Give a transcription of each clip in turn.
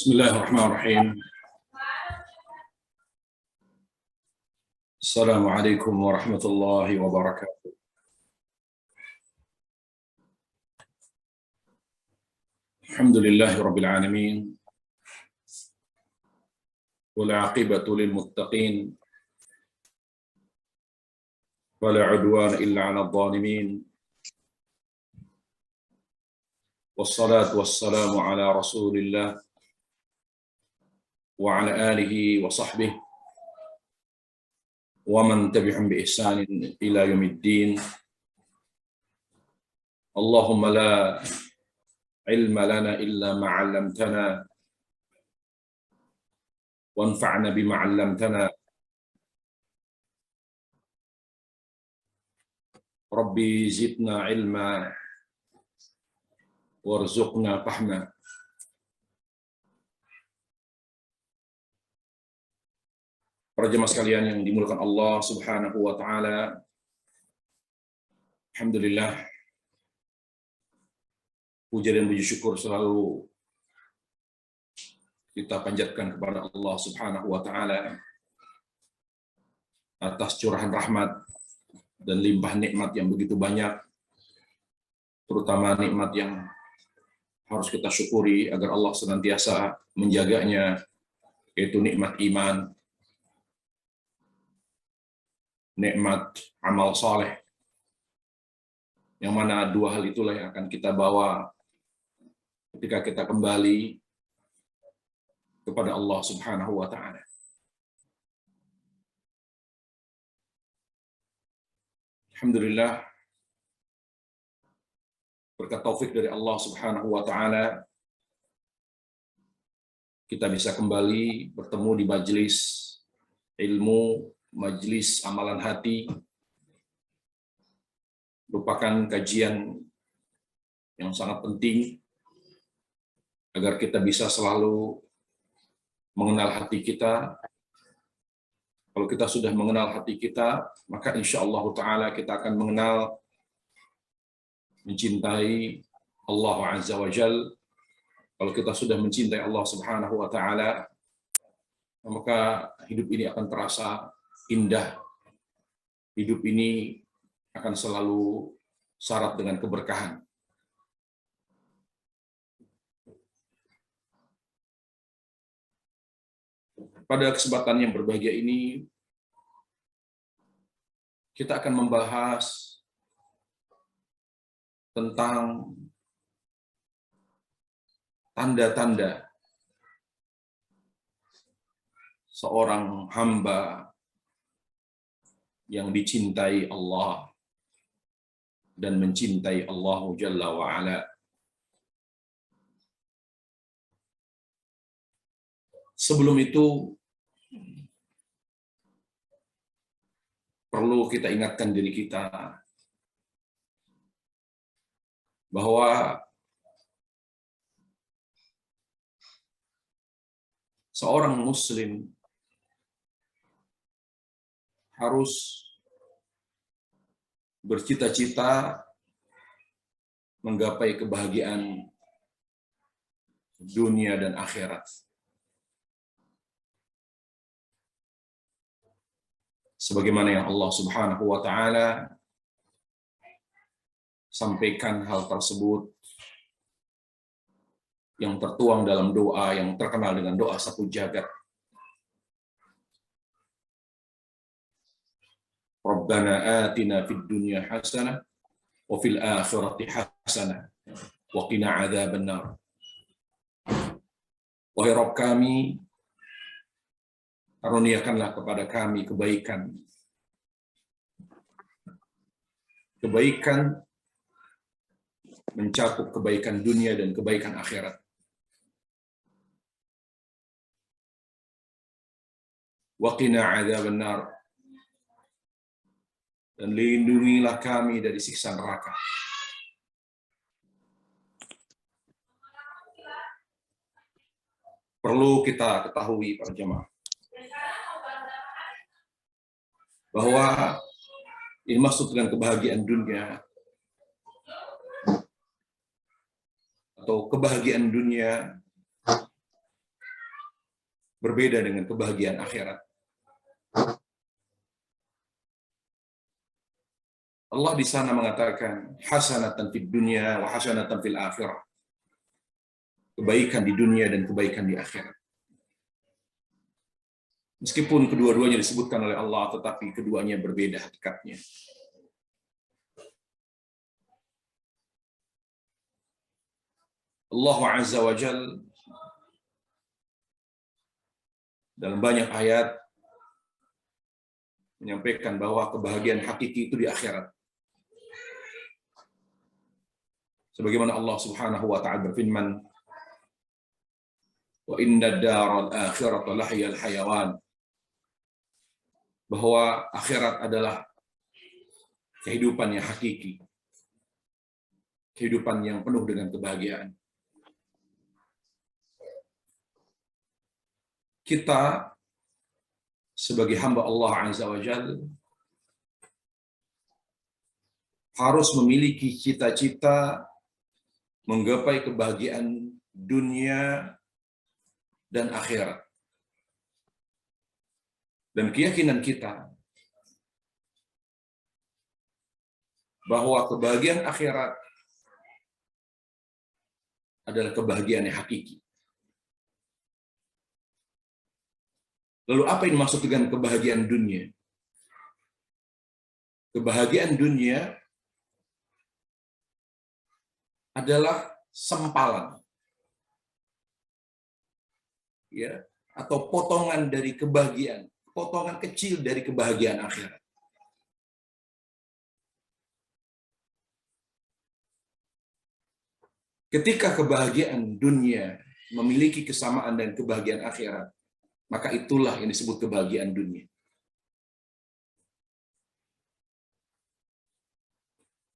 Bismillahirrahmanirrahim. Assalamualaikum warahmatullahi wabarakatuh. Alhamdulillahirabbil alamin. Wal 'aqibatu lil muttaqin. Wala 'udwana illa 'alal zalimin. Wassalatu wassalamu ala Rasulillah wa ala alihi wa sahbihi wa man tabi'ahum bi ihsanin ila yaumiddin. Allahumma la ilma lana illa ma 'allamtana wanfa'na bima 'allamtana. Rabbi zidna ilma warzuqna fahma. Para jemaah sekalian yang dimuliakan Allah Subhanahu wa taala, alhamdulillah, puja dan puji syukur selalu kita panjatkan kepada Allah Subhanahu wa taala atas curahan rahmat dan limpah nikmat yang begitu banyak, terutama nikmat yang harus kita syukuri agar Allah senantiasa menjaganya, yaitu nikmat iman, nikmat amal saleh, yang mana dua hal itulah yang akan kita bawa ketika kita kembali kepada Allah Subhanahu wa taala. Alhamdulillah, berkat taufik dari Allah Subhanahu wa taala, kita bisa kembali bertemu di majelis ilmu, majelis amalan hati, merupakan kajian yang sangat penting agar kita bisa selalu mengenal hati kita. Kalau kita sudah mengenal hati kita, maka insya Allah Ta'ala kita akan mengenal, mencintai Allah Azza wa Jal. Kalau kita sudah mencintai Allah Subhanahu wa Ta'ala, maka hidup ini akan terasa indah. Hidup ini akan selalu syarat dengan keberkahan. Pada kesempatan yang berbahagia ini, kita akan membahas tentang tanda-tanda seorang hamba yang dicintai Allah dan mencintai Allah Jalla wa'ala. Sebelum itu, perlu kita ingatkan diri kita bahwa seorang muslim harus bercita-cita menggapai kebahagiaan dunia dan akhirat. Sebagaimana yang Allah Subhanahu wa taala sampaikan hal tersebut yang tertuang dalam doa yang terkenal dengan doa sapu jagat. Rabbana atina fid dunya hasanah wa fil akhirati hasanah wa qina adzabannar. Wahai Rabb kami, karuniakanlah kepada kami kebaikan. Kebaikan mencakup kebaikan dunia dan kebaikan akhirat. Wa qina adzabannar. Dan lindungilah kami dari siksa neraka. Perlu kita ketahui para jemaah bahwa ini maksud dengan kebahagiaan dunia atau kebahagiaan dunia berbeda dengan kebahagiaan akhirat. Allah di sana mengatakan hasanatan fid dunya wa hasanatan fil akhirah. Kebaikan di dunia dan kebaikan di akhirat. Meskipun kedua-duanya disebutkan oleh Allah, tetapi keduanya berbeda hakikatnya. Allah Azza wa Jalla dalam banyak ayat menyampaikan bahwa kebahagiaan hakiki itu di akhirat. Sebagaimana Allah Subhanahu wa taala berfirman, "Wa inna daral akhirata lahiyal hayawan." Bahwa akhirat adalah kehidupan yang hakiki. Kehidupan yang penuh dengan kebahagiaan. Kita sebagai hamba Allah Azza wa Jalla harus memiliki cita-cita menggapai kebahagiaan dunia dan akhirat. Dan keyakinan kita bahwa kebahagiaan akhirat adalah kebahagiaan yang hakiki. Lalu apa yang dimaksud dengan kebahagiaan dunia? Kebahagiaan dunia adalah sempalan, ya, atau potongan dari kebahagiaan, potongan kecil dari kebahagiaan akhirat. Ketika kebahagiaan dunia memiliki kesamaan dengan kebahagiaan akhirat, maka itulah yang disebut kebahagiaan dunia.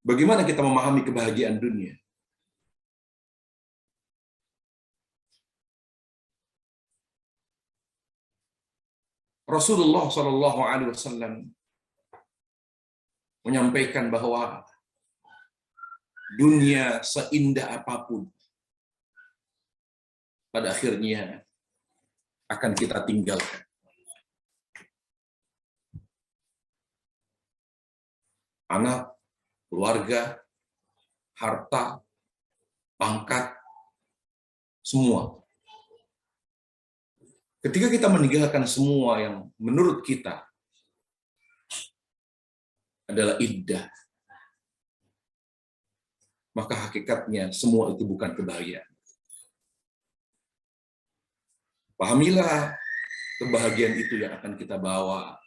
Bagaimana kita memahami kebahagiaan dunia? Rasulullah Shallallahu Alaihi Wasallam menyampaikan bahwa dunia seindah apapun pada akhirnya akan kita tinggalkan. Anak, keluarga, harta, pangkat, semua. Ketika kita meninggalkan semua yang menurut kita adalah indah, maka hakikatnya semua itu bukan kebahagiaan. Pahamilah kebahagiaan itu yang akan kita bawa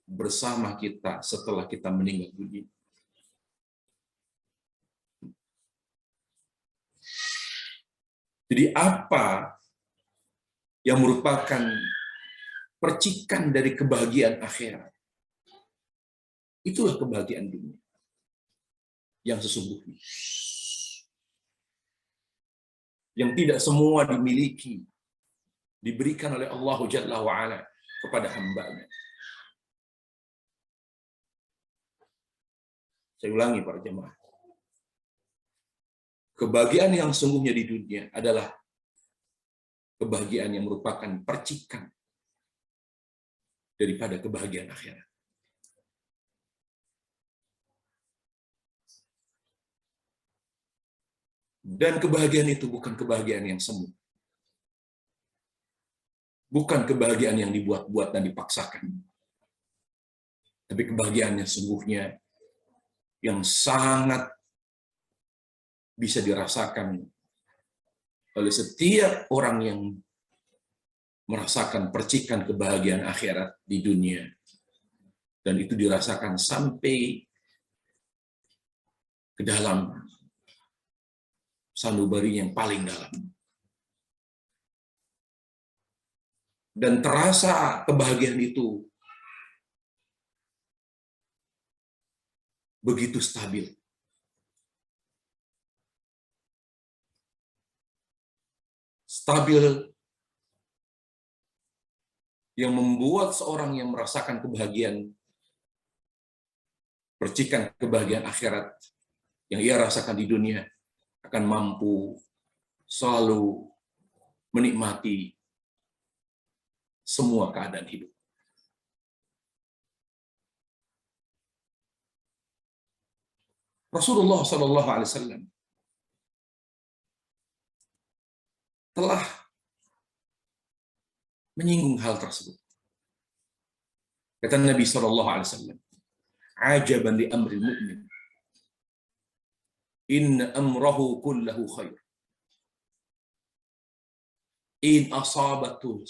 bersama kita setelah kita meninggal dunia. Jadi apa yang merupakan percikan dari kebahagiaan akhirat? Itulah kebahagiaan dunia yang sesungguhnya. Yang tidak semua dimiliki, diberikan oleh Allah Jalla wa'ala kepada hamba-Nya. Saya ulangi para jemaah. Kebahagiaan yang sesungguhnya di dunia adalah kebahagiaan yang merupakan percikan daripada kebahagiaan akhirat. Dan kebahagiaan itu bukan kebahagiaan yang semu. Bukan kebahagiaan yang dibuat-buat dan dipaksakan. Tapi kebahagiaannya sungguhnya yang sangat bisa dirasakan oleh setiap orang yang merasakan percikan kebahagiaan akhirat di dunia. Dan itu dirasakan sampai ke dalam sanubari yang paling dalam. Dan terasa kebahagiaan itu begitu stabil. Stabil yang membuat seorang yang merasakan kebahagiaan, percikan kebahagiaan akhirat yang ia rasakan di dunia, akan mampu selalu menikmati semua keadaan hidup. Rasulullah SAW telah menyinggung hal tersebut. Kata Nabi SAW, "Ajaban li amril mu'min, inna amrahu kullahu khair. In asabatu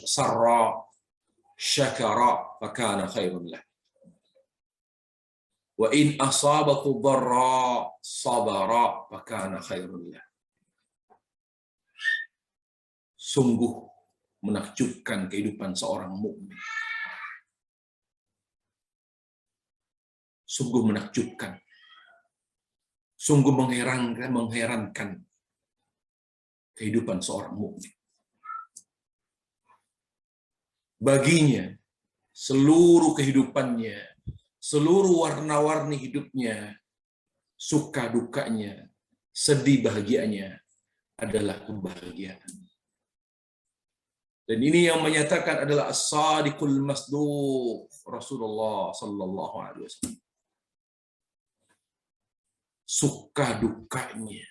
sarra syakara fakana khairun lah. Wa in asabatu dharra sabara fakana khairun lah." Sungguh menakjubkan kehidupan seorang mukmin. Sungguh menakjubkan. Sungguh mengherankan kehidupan seorang mukmin. Baginya, seluruh kehidupannya, seluruh warna-warni hidupnya, suka dukanya, sedih bahagianya adalah kebahagiaan. Dan ini yang menyatakan adalah as-sadiqul masduq, Rasulullah sallallahu alaihi wasallam. Suka dukanya,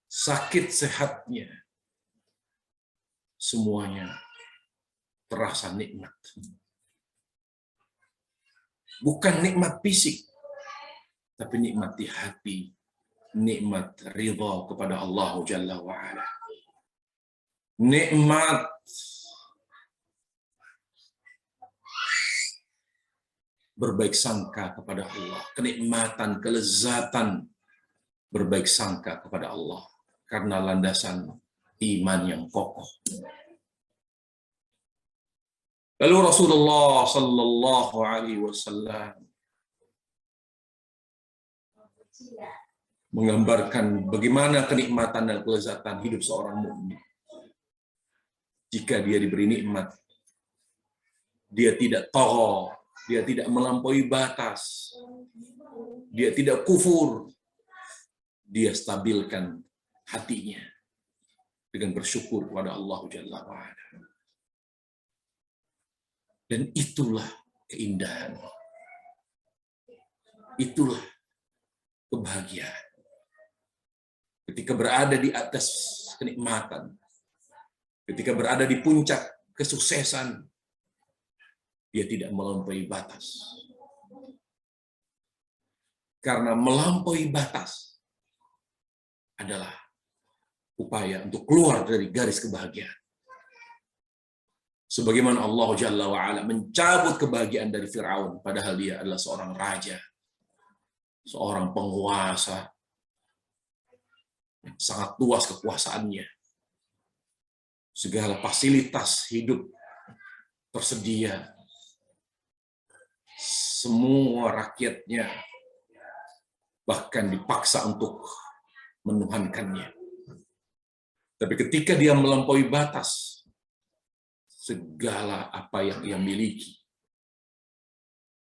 sakit sehatnya, semuanya terasa nikmat. Bukan nikmat fisik, tapi nikmat di hati, nikmat ridha kepada Allah Jalla wa'ala. Nikmat berbaik sangka kepada Allah, kenikmatan, kelezatan berbaik sangka kepada Allah karena landasan iman yang kokoh. Lalu Rasulullah sallallahu alaihi wasallam menggambarkan bagaimana kenikmatan dan kelezatan hidup seorang mukmin. Jika dia diberi nikmat, dia tidak tagha, dia tidak melampaui batas, dia tidak kufur, dia stabilkan hatinya dengan bersyukur kepada Allah Jalla wa'ala. Dan itulah keindahan, itulah kebahagiaan. Ketika berada di atas kenikmatan, ketika berada di puncak kesuksesan, dia tidak melampaui batas. Karena melampaui batas adalah upaya untuk keluar dari garis kebahagiaan. Sebagaimana Allah Jalla wa'ala mencabut kebahagiaan dari Fir'aun, padahal dia adalah seorang raja, seorang penguasa, yang sangat luas kekuasaannya. Segala fasilitas hidup tersedia. Semua rakyatnya bahkan dipaksa untuk menuhankannya. Tapi ketika dia melampaui batas, segala apa yang ia miliki,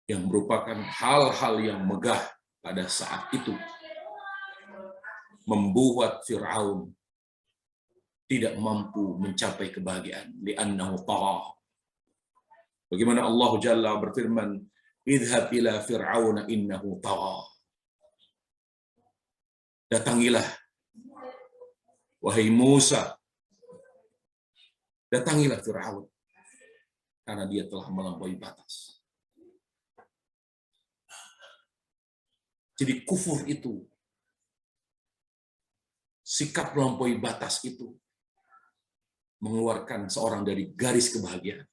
yang merupakan hal-hal yang megah pada saat itu, membuat Fir'aun tidak mampu mencapai kebahagiaan. Li'annahu tagha. Bagaimana Allah Jalla berfirman, "Idhab ila Fir'auna innahu tagha." Datangilah, wahai Musa, datangilah Fir'aun, karena dia telah melampaui batas. Jadi kufur itu, sikap melampaui batas itu, mengeluarkan seorang dari garis kebahagiaan.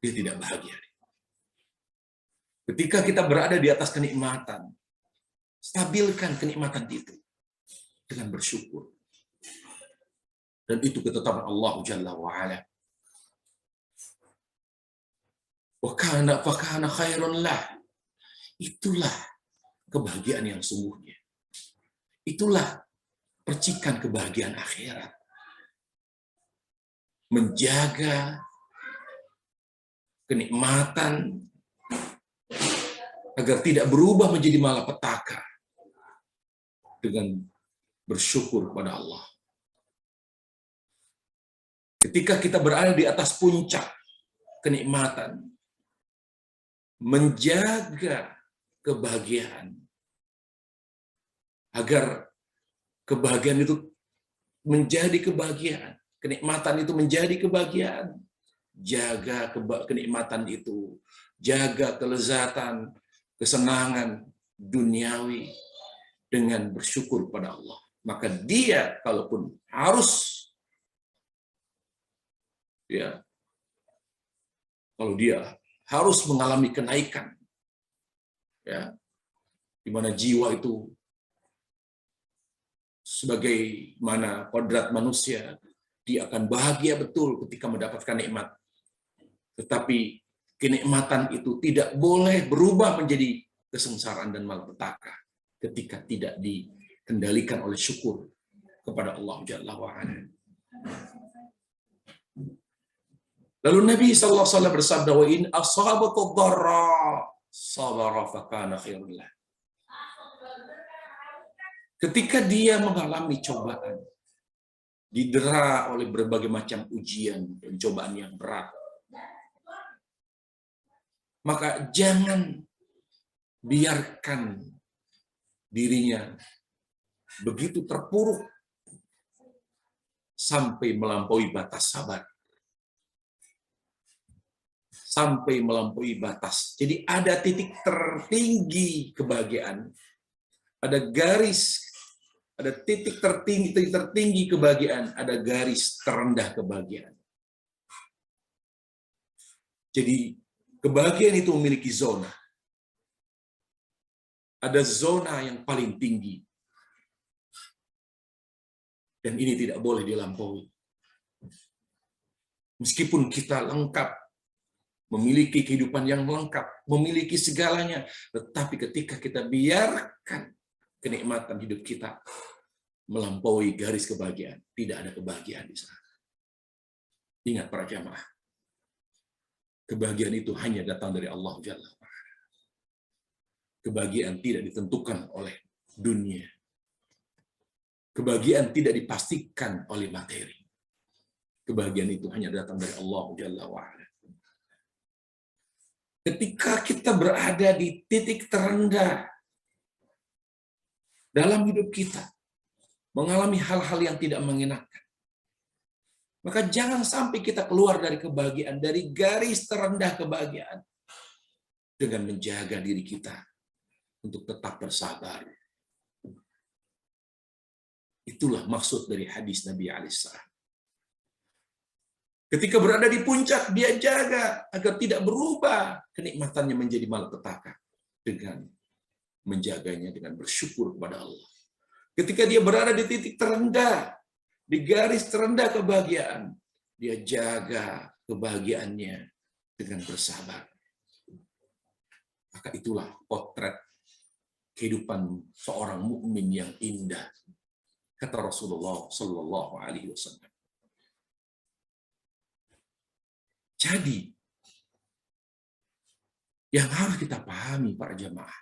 Dia tidak bahagia. Ketika kita berada di atas kenikmatan, stabilkan kenikmatan itu dengan bersyukur. Dan itu ketetapan Allah Jalla wa'ala. Wa kana fakana khairun lah. Itulah kebahagiaan yang sungguhnya. Itulah percikan kebahagiaan akhirat. Menjaga kenikmatan agar tidak berubah menjadi malapetaka dengan bersyukur kepada Allah. Ketika kita berada di atas puncak kenikmatan, menjaga kebahagiaan, agar kebahagiaan itu menjadi kebahagiaan, kenikmatan itu menjadi kebahagiaan. Jaga kenikmatan itu, jaga kelezatan, kesenangan duniawi dengan bersyukur pada Allah. Maka dia kalaupun harus kalau dia harus mengalami kenaikan, di mana jiwa itu sebagaimana kodrat manusia, dia akan bahagia betul ketika mendapatkan nikmat. Tetapi kenikmatan itu tidak boleh berubah menjadi kesengsaraan dan malapetaka ketika tidak dikendalikan oleh syukur kepada Allah Jalla wa'ala. Lalu Nabi SAW bersabda, wa in asabatu dharra sabara fakana khairul lah. Ketika dia mengalami cobaan, didera oleh berbagai macam ujian dan cobaan yang berat, maka jangan biarkan dirinya begitu terpuruk sampai melampaui batas sabar. Sampai melampaui batas. Jadi ada titik tertinggi kebahagiaan. Ada garis, ada titik tertinggi kebahagiaan, ada garis terendah kebahagiaan. Jadi kebahagiaan itu memiliki zona. Ada zona yang paling tinggi. Dan ini tidak boleh dilampaui. Meskipun kita lengkap, memiliki kehidupan yang lengkap, memiliki segalanya, tetapi ketika kita biarkan kenikmatan hidup kita melampaui garis kebahagiaan, tidak ada kebahagiaan di sana. Ingat para jamaah, kebahagiaan itu hanya datang dari Allah Jalla wa'ala. Kebahagiaan tidak ditentukan oleh dunia. Kebahagiaan tidak dipastikan oleh materi. Kebahagiaan itu hanya datang dari Allah Jalla wa'ala. Ketika kita berada di titik terendah dalam hidup kita, mengalami hal-hal yang tidak mengenakan, maka jangan sampai kita keluar dari kebahagiaan, dari garis terendah kebahagiaan, dengan menjaga diri kita untuk tetap bersabar. Itulah maksud dari hadis Nabi alaihissalam. Ketika berada di puncak, dia jaga agar tidak berubah kenikmatannya menjadi malapetaka dengan menjaganya dengan bersyukur kepada Allah. Ketika dia berada di titik terendah, di garis terendah kebahagiaan, dia jaga kebahagiaannya dengan bersabar. Maka itulah potret kehidupan seorang mukmin yang indah, kata Rasulullah Shallallahu Alaihi Wasallam. Jadi, yang harus kita pahami para jamaah,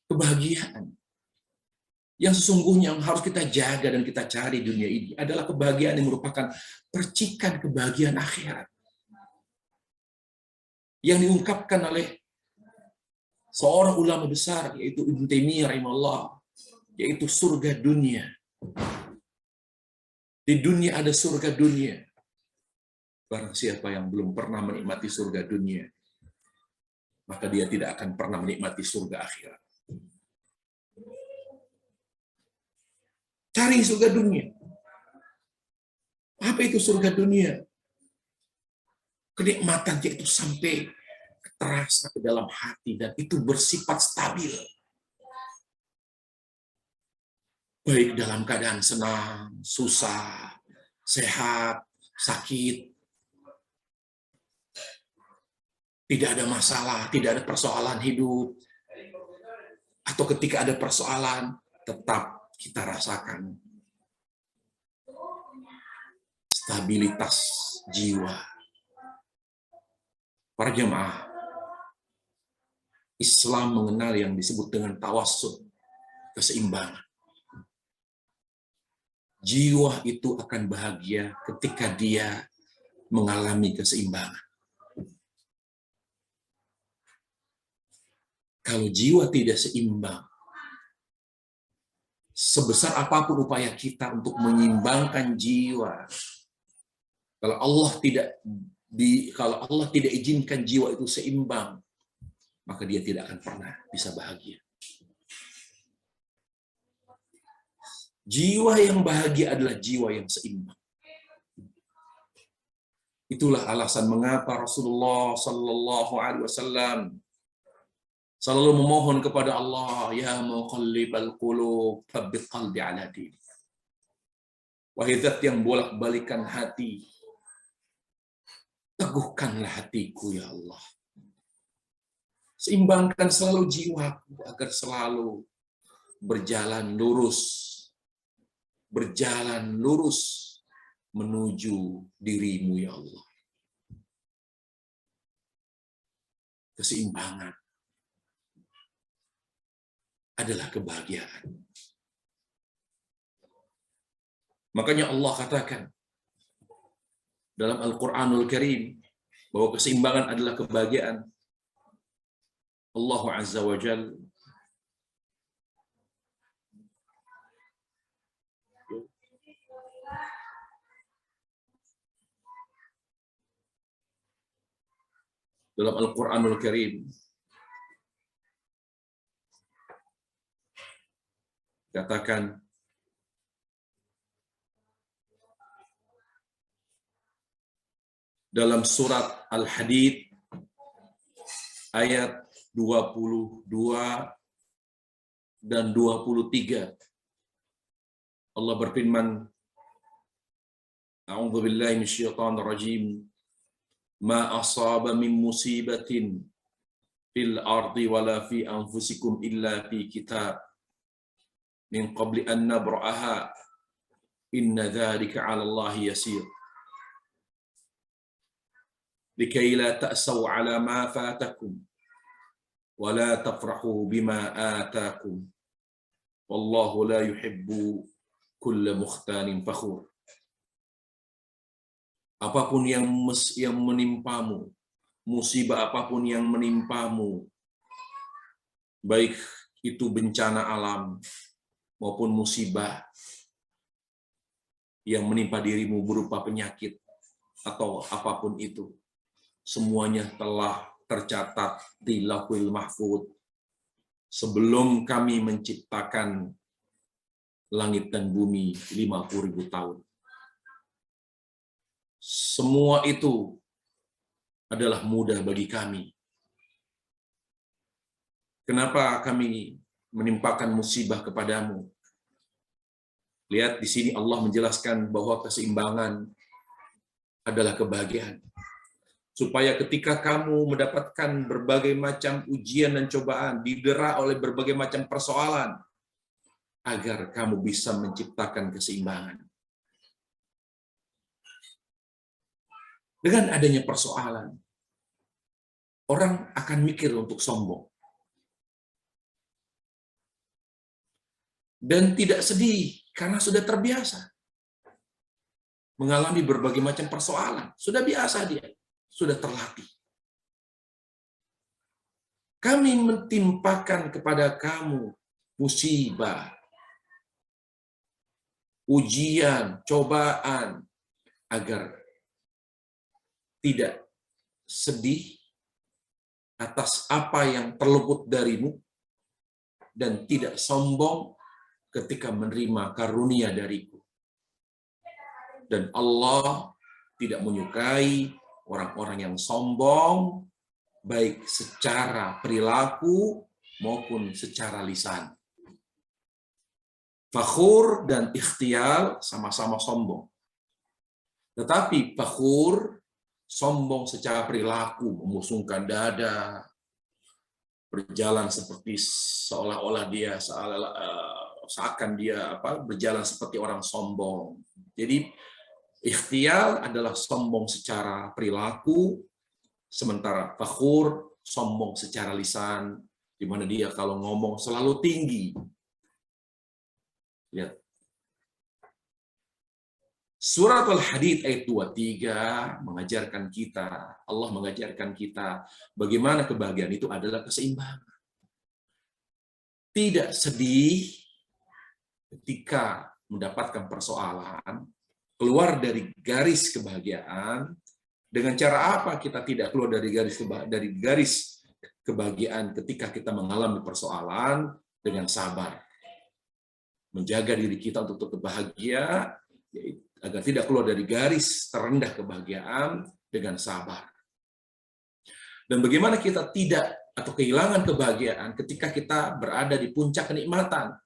kebahagiaan yang sesungguhnya yang harus kita jaga dan kita cari di dunia ini adalah kebahagiaan yang merupakan percikan kebahagiaan akhirat. Yang diungkapkan oleh seorang ulama besar, yaitu Ibnu Taimiyah rahimahullah, yaitu surga dunia. Di dunia ada surga dunia. Barang siapa yang belum pernah menikmati surga dunia, maka dia tidak akan pernah menikmati surga akhirat. Cari surga dunia. Apa itu surga dunia? Kenikmatan itu sampai terasa ke dalam hati dan itu bersifat stabil. Baik dalam keadaan senang, susah, sehat, sakit. Tidak ada masalah, tidak ada persoalan hidup. Atau ketika ada persoalan, tetap kita rasakan stabilitas jiwa. Para jemaah, Islam mengenal yang disebut dengan tawassul, keseimbangan. Jiwa itu akan bahagia ketika dia mengalami keseimbangan. Kalau jiwa tidak seimbang, sebesar apapun upaya kita untuk menyeimbangkan jiwa, kalau Allah tidak izinkan jiwa itu seimbang, maka dia tidak akan pernah bisa bahagia. Jiwa yang bahagia adalah jiwa yang seimbang. Itulah alasan mengapa Rasulullah Sallallahu Alaihi Wasallam selalu memohon kepada Allah, ya muqallibal qulub, tsabbit qalbi ala dinik. Wahai Zat yang bolak-balikan hati, teguhkanlah hatiku ya Allah. Seimbangkan selalu jiwaku agar selalu berjalan lurus menuju dirimu ya Allah. Keseimbangan adalah kebahagiaan. Makanya Allah katakan dalam Al-Quranul Karim bahwa keseimbangan adalah kebahagiaan. Allah Azza wa Jalla dalam Al-Quranul Karim katakan dalam surat Al-Hadid ayat 22 dan 23 Allah berfirman, A'udzu billahi minasyaitonir rajim. Ma asaba min musibatin fil ardi wala fi anfusikum illa fi kitab min qabli an nabra'aha inna dzalika 'ala Allahi yasir. Likai la ta'saw 'ala ma fatakum wa la tafrahu bima atakum. Wallahu la yuhibbu kulla mukhtalin fakhur. Apapun yang menimpamu, musibah apapun yang menimpamu, baik itu bencana alam maupun musibah yang menimpa dirimu berupa penyakit atau apapun itu, semuanya telah tercatat di Lauhul Mahfuz sebelum kami menciptakan langit dan bumi 50.000 tahun. Semua itu adalah mudah bagi kami. Kenapa kami menimpakan musibah kepadamu? Lihat di sini Allah menjelaskan bahwa keseimbangan adalah kebahagiaan. Supaya ketika kamu mendapatkan berbagai macam ujian dan cobaan, didera oleh berbagai macam persoalan, agar kamu bisa menciptakan keseimbangan. Dengan adanya persoalan, orang akan mikir untuk sombong. Dan tidak sedih, karena sudah terbiasa mengalami berbagai macam persoalan. Sudah biasa dia, sudah terlatih. Kami mentimpakan kepada kamu musibah, ujian, cobaan, agar tidak sedih atas apa yang terluput darimu dan tidak sombong ketika menerima karunia dariku. Dan Allah tidak menyukai orang-orang yang sombong, baik secara perilaku maupun secara lisan. Fakhur dan ikhtial sama-sama sombong. Tetapi fakhur, sombong secara perilaku, memusungkan dada, berjalan seperti seolah-olah dia seakan dia berjalan seperti orang sombong. Jadi ikhtial adalah sombong secara perilaku, sementara fakhur sombong secara lisan, di mana dia kalau ngomong selalu tinggi. Lihat. Surat Al-Hadid ayat 23 mengajarkan kita, Allah mengajarkan kita bagaimana kebahagiaan itu adalah keseimbangan. Tidak sedih ketika mendapatkan persoalan, keluar dari garis kebahagiaan. Dengan cara apa kita tidak keluar dari garis kebahagiaan ketika kita mengalami persoalan? Dengan sabar. Menjaga diri kita untuk tetap bahagia, agar tidak keluar dari garis terendah kebahagiaan dengan sabar. Dan bagaimana kita tidak atau kehilangan kebahagiaan ketika kita berada di puncak kenikmatan,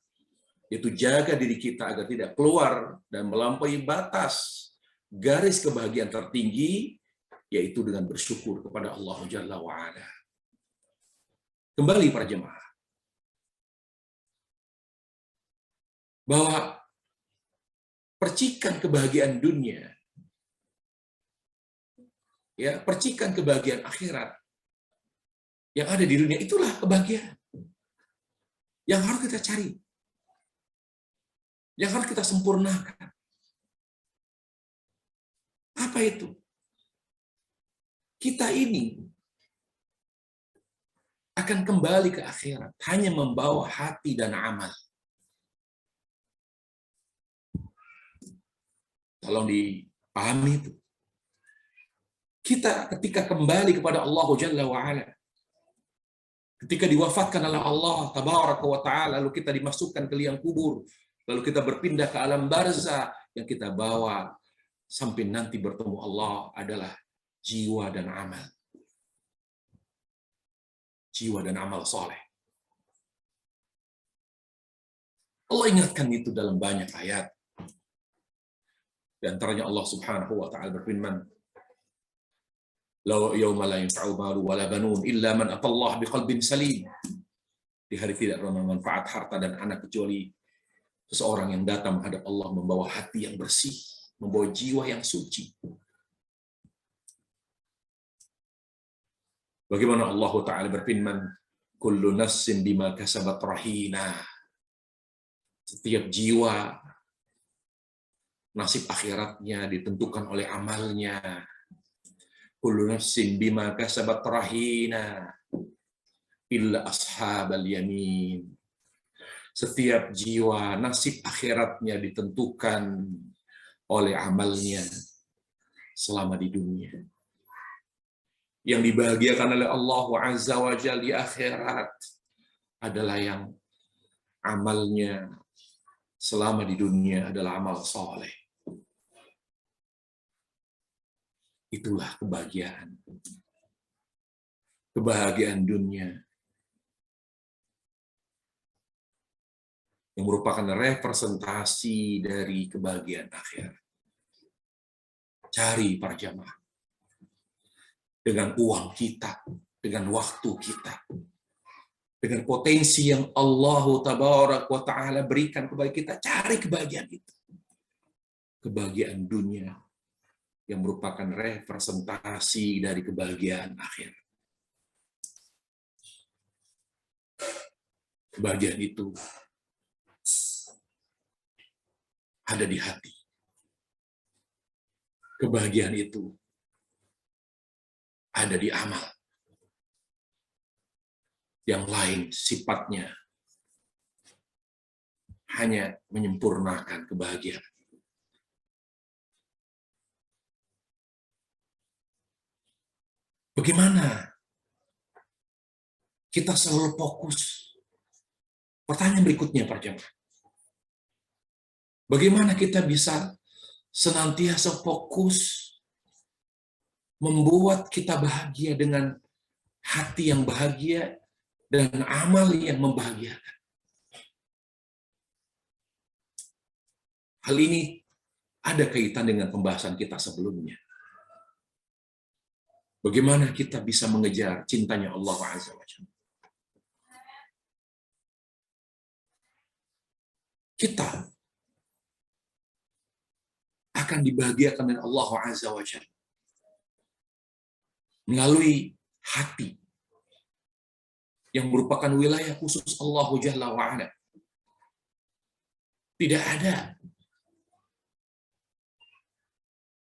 yaitu jaga diri kita agar tidak keluar dan melampaui batas garis kebahagiaan tertinggi, yaitu dengan bersyukur kepada Allah Jalla wa'ala. Kembali para jemaah, bahwa percikan kebahagiaan dunia, ya, percikan kebahagiaan akhirat yang ada di dunia, itulah kebahagiaan yang harus kita cari, yang harus kita sempurnakan. Apa itu? Kita ini akan kembali ke akhirat hanya membawa hati dan amal. Tolong dipahami itu. Kita ketika kembali kepada Allah Jalla wa'ala, ketika diwafatkan oleh Allah Tabaraka wa Ta'ala, lalu kita dimasukkan ke liang kubur, lalu kita berpindah ke alam barzah, yang kita bawa sampai nanti bertemu Allah adalah jiwa dan amal. Jiwa dan amal soleh. Allah ingatkan itu dalam banyak ayat. Di antaranya Allah Subhanahu wa Ta'ala berfirman, "La yauma la yanfa'u malu wala banun illa man atallah biqalbin salim." Di hari tidak bermanfaat harta dan anak kecuali seseorang yang datang menghadap Allah membawa hati yang bersih, membawa jiwa yang suci. Bagaimana Allah Ta'ala berfirman, "Kullu nafsin bima kasabat rahina." Setiap jiwa nasib akhiratnya ditentukan oleh amalnya. Kullu nafsin bima kasabat rahina illa ashabal yamin. Setiap jiwa nasib akhiratnya ditentukan oleh amalnya selama di dunia. Yang dibahagiakan oleh Allah Azza wa Jalla di akhirat adalah yang amalnya selama di dunia adalah amal soleh. Itulah kebahagiaan. Kebahagiaan dunia yang merupakan representasi dari kebahagiaan akhirat. Cari para jamaah. Dengan uang kita, dengan waktu kita, dengan potensi yang Allah Tabaraka wa Ta'ala berikan kepada kita, cari kebahagiaan itu. Kebahagiaan dunia yang merupakan representasi dari kebahagiaan akhir. Kebahagiaan itu ada di hati. Kebahagiaan itu ada di amal. Yang lain sifatnya hanya menyempurnakan kebahagiaan. Bagaimana kita selalu fokus? Pertanyaan berikutnya, para jemaah. Bagaimana kita bisa senantiasa fokus membuat kita bahagia dengan hati yang bahagia dan amal yang membahagiakan? Hal ini ada kaitan dengan pembahasan kita sebelumnya. Bagaimana kita bisa mengejar cintanya Allah Azza wa Jalla? Kita akan dibahagiakan oleh Allah Azza wa Jalla melalui hati yang merupakan wilayah khusus Allah Jalla wa Ala. Tidak ada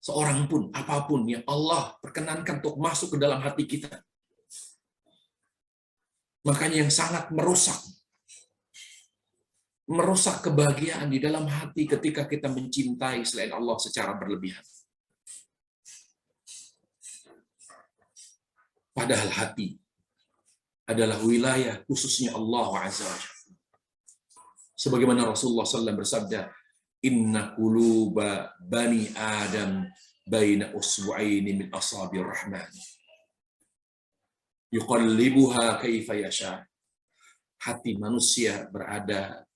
seorang pun, apapun yang Allah perkenankan untuk masuk ke dalam hati kita. Makanya yang sangat merusak kebahagiaan di dalam hati ketika kita mencintai selain Allah secara berlebihan. Padahal hati adalah wilayah khususnya Allah Azza wa Jalla. Sebagaimana Rasulullah SAW bersabda, "Inna quluba bani Adam baina usbu'aini min asabir rahman. Yuqallibuha kaifa yasha." Hati manusia berada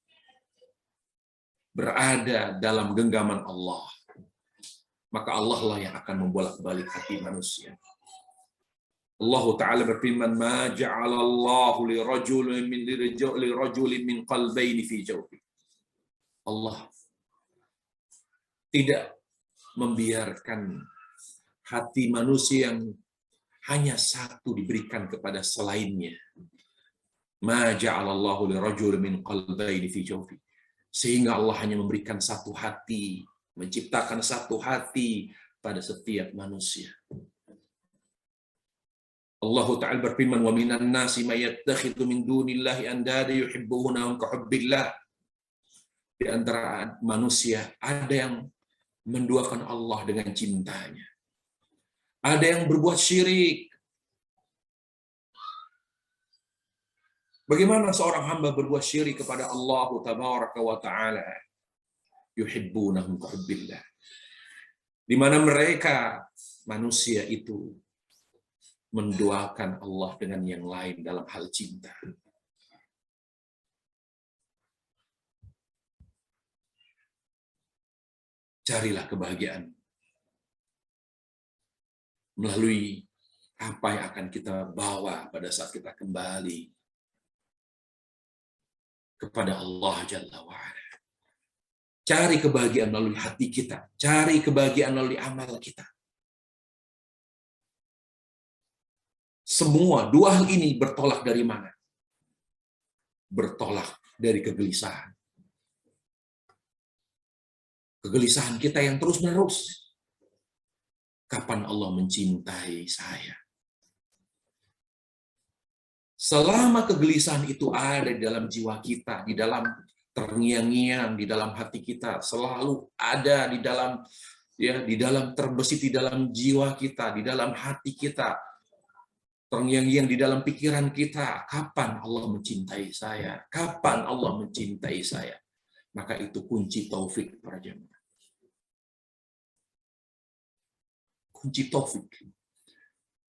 dalam genggaman Allah. Maka Allah lah yang akan membolak-balik hati manusia. Allah Ta'ala berfirman, "Ma ja'alallahu lirajulin min qalbayni fi jawfi." Allah tidak membiarkan hati manusia yang hanya satu diberikan kepada selainnya. Ma ja'alallahu lirajulin min qalbayni fi jawfi. Sehingga Allah hanya memberikan satu hati, menciptakan satu hati pada setiap manusia. Allah Ta'ala berfirman, "Wa minan nasi may yattakhidhu min dunillahi andada yuhibbunahum ka hubbillah." Di antara manusia ada yang menduakan Allah dengan cintanya. Ada yang berbuat syirik. Bagaimana seorang hamba berbuat syirik kepada Allah Tabaraka wa Ta'ala? Yuhibbunahum ka hubbillah. Di mana mereka manusia itu mendoakan Allah dengan yang lain dalam hal cinta. Carilah kebahagiaan melalui apa yang akan kita bawa pada saat kita kembali kepada Allah Jalla wa'ala. Cari kebahagiaan melalui hati kita. Cari kebahagiaan melalui amal kita. Semua dua hal ini bertolak dari mana? Bertolak dari kegelisahan. Kegelisahan kita yang terus-menerus. Kapan Allah mencintai saya? Selama kegelisahan itu ada di dalam jiwa kita, di dalam terngiang-ngiang, di dalam hati kita, selalu ada di dalam terbesit di dalam jiwa kita, di dalam hati kita, terngiang-ngiang di dalam pikiran kita, kapan Allah mencintai saya? Kapan Allah mencintai saya? Maka itu kunci taufik para jemaah. Kunci taufik.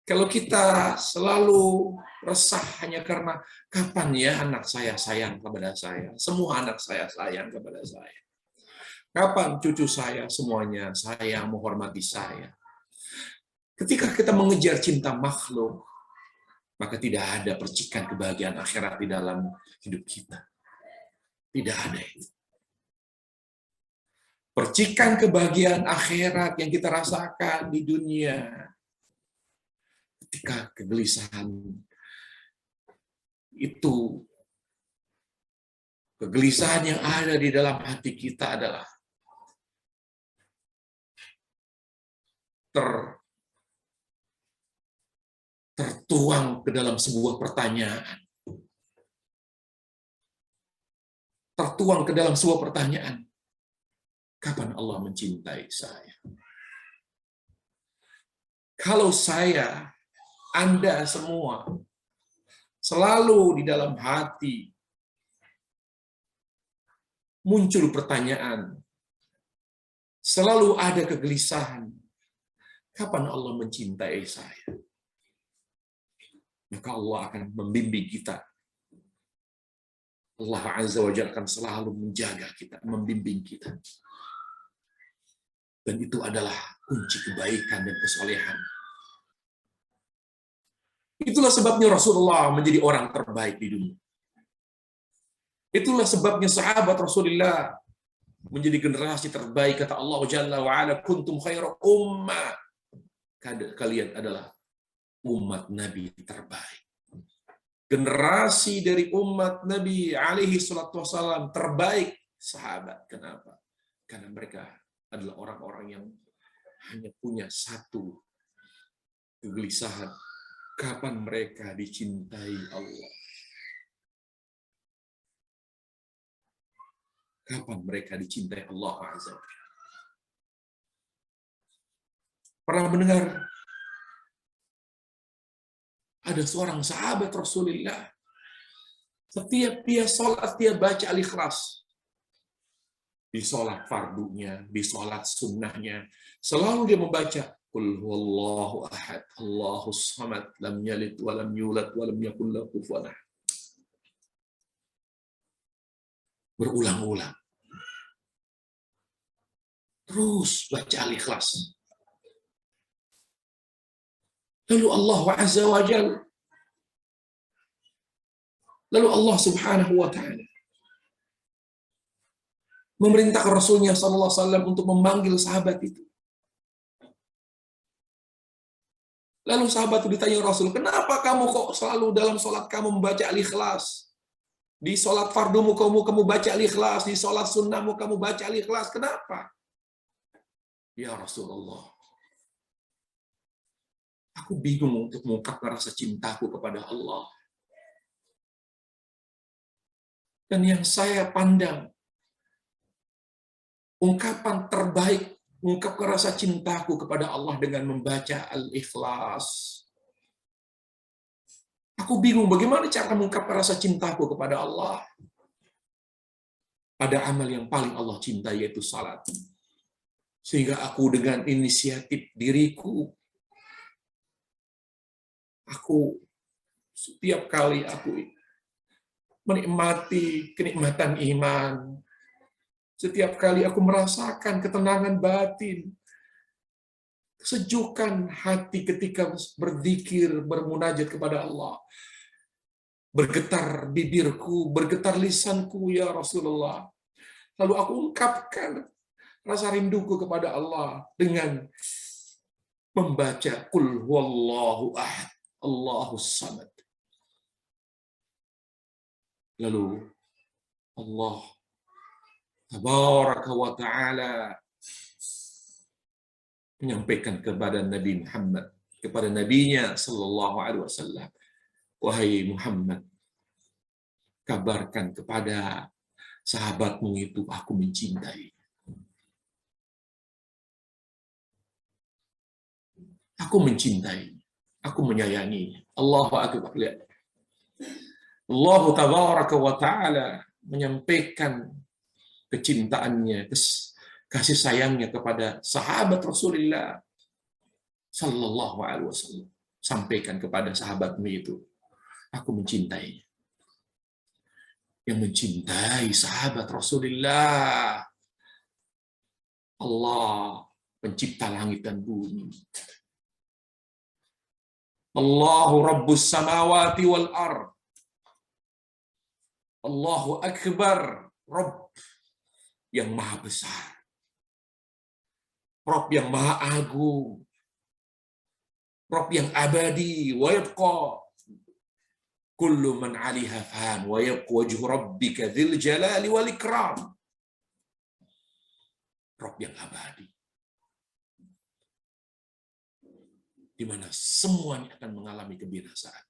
Kalau kita selalu resah hanya karena kapan ya anak saya sayang kepada saya? Semua anak saya sayang kepada saya. Kapan cucu saya semuanya sayang menghormati saya? Ketika kita mengejar cinta makhluk, maka tidak ada percikan kebahagiaan akhirat di dalam hidup kita. Tidak ada itu. Percikan kebahagiaan akhirat yang kita rasakan di dunia, ketika kegelisahan itu, kegelisahan yang ada di dalam hati kita adalah tertuang ke dalam sebuah pertanyaan. Tertuang ke dalam sebuah pertanyaan. Kapan Allah mencintai saya? Kalau saya, Anda semua, selalu di dalam hati muncul pertanyaan, selalu ada kegelisahan, kapan Allah mencintai saya? Maka Allah akan membimbing kita. Allah Azza wa Jalla akan selalu menjaga kita, membimbing kita. Dan itu adalah kunci kebaikan dan kesolehan. Itulah sebabnya Rasulullah menjadi orang terbaik di dunia. Itulah sebabnya sahabat Rasulullah menjadi generasi terbaik, kata Allah Jalla wa Ala, kuntum khairu ummah. Kalian adalah umat Nabi terbaik. Generasi dari umat Nabi alaihi salatu wassalam terbaik sahabat. Kenapa? Karena mereka adalah orang-orang yang hanya punya satu kegelisahan, kapan mereka dicintai Allah. Kapan mereka dicintai Allah Azza wa Jalla. Pernah mendengar ada seorang sahabat Rasulullah, setiap dia sholat, dia baca Al-Ikhlas. Di sholat fardunya, di sholat sunnahnya, selalu dia membaca Qul huwallahu ahad, Allahus samad, lam yalid wa lam yulad wa lam yakul lahu kufuwan ahad. Berulang-ulang. Terus baca Al-Ikhlas. Lalu Allah Azza wa Jalla, lalu Allah Subhanahu wa Ta'ala memerintahkan Rasulnya sallallahu alaihi wasallam untuk memanggil sahabat itu. Lalu sahabat itu ditanya Rasul, kenapa kamu kok selalu dalam sholat kamu membaca Al-Ikhlas? Di sholat fardumu kamu baca Al-Ikhlas, di sholat sunnahmu kamu baca Al-Ikhlas, kenapa? Ya Rasulullah, aku bingung untuk mengungkapkan rasa cintaku kepada Allah. Dan yang saya pandang, ungkapan terbaik mengungkapkan rasa cintaku kepada Allah dengan membaca Al-Ikhlas. Aku bingung bagaimana cara mengungkapkan rasa cintaku kepada Allah. Ada amal yang paling Allah cintai, yaitu salat. Sehingga aku dengan inisiatif diriku, aku setiap kali aku menikmati kenikmatan iman, setiap kali aku merasakan ketenangan batin, kesejukan hati ketika berzikir, bermunajat kepada Allah. Bergetar bibirku, bergetar lisanku, ya Rasulullah. Lalu aku ungkapkan rasa rinduku kepada Allah dengan membaca Qul huwallahu ahad, Allahus samad. Lalu Allah Tabaraka wa Ta'ala menyampaikan kepada Nabi Muhammad, kepada nabinya sallallahu alaihi wasallam, wahai Muhammad, kabarkan kepada sahabatmu itu aku mencintai. Aku mencintai, aku menyayangi. Allahu akbar. Lihat. Allah Tabaraka wa Ta'ala menyampaikan kecintaannya, kasih sayangnya kepada sahabat Rasulullah sallallahu alaihi wasallam. Sampaikan kepada sahabatmu itu, aku mencintai. Yang mencintai sahabat Rasulullah, Allah pencipta langit dan bumi. Allahu Rabbus samawati wal ard. Allahu Akbar, Rabb yang maha besar, Rabb yang maha agung, Rabb yang abadi, wa yabqa kullu man 'alaiha fan, wa yabqa wajhu rabbika dzil jalali wal ikram. Rabb yang abadi, di mana semuanya akan mengalami kebinasaan.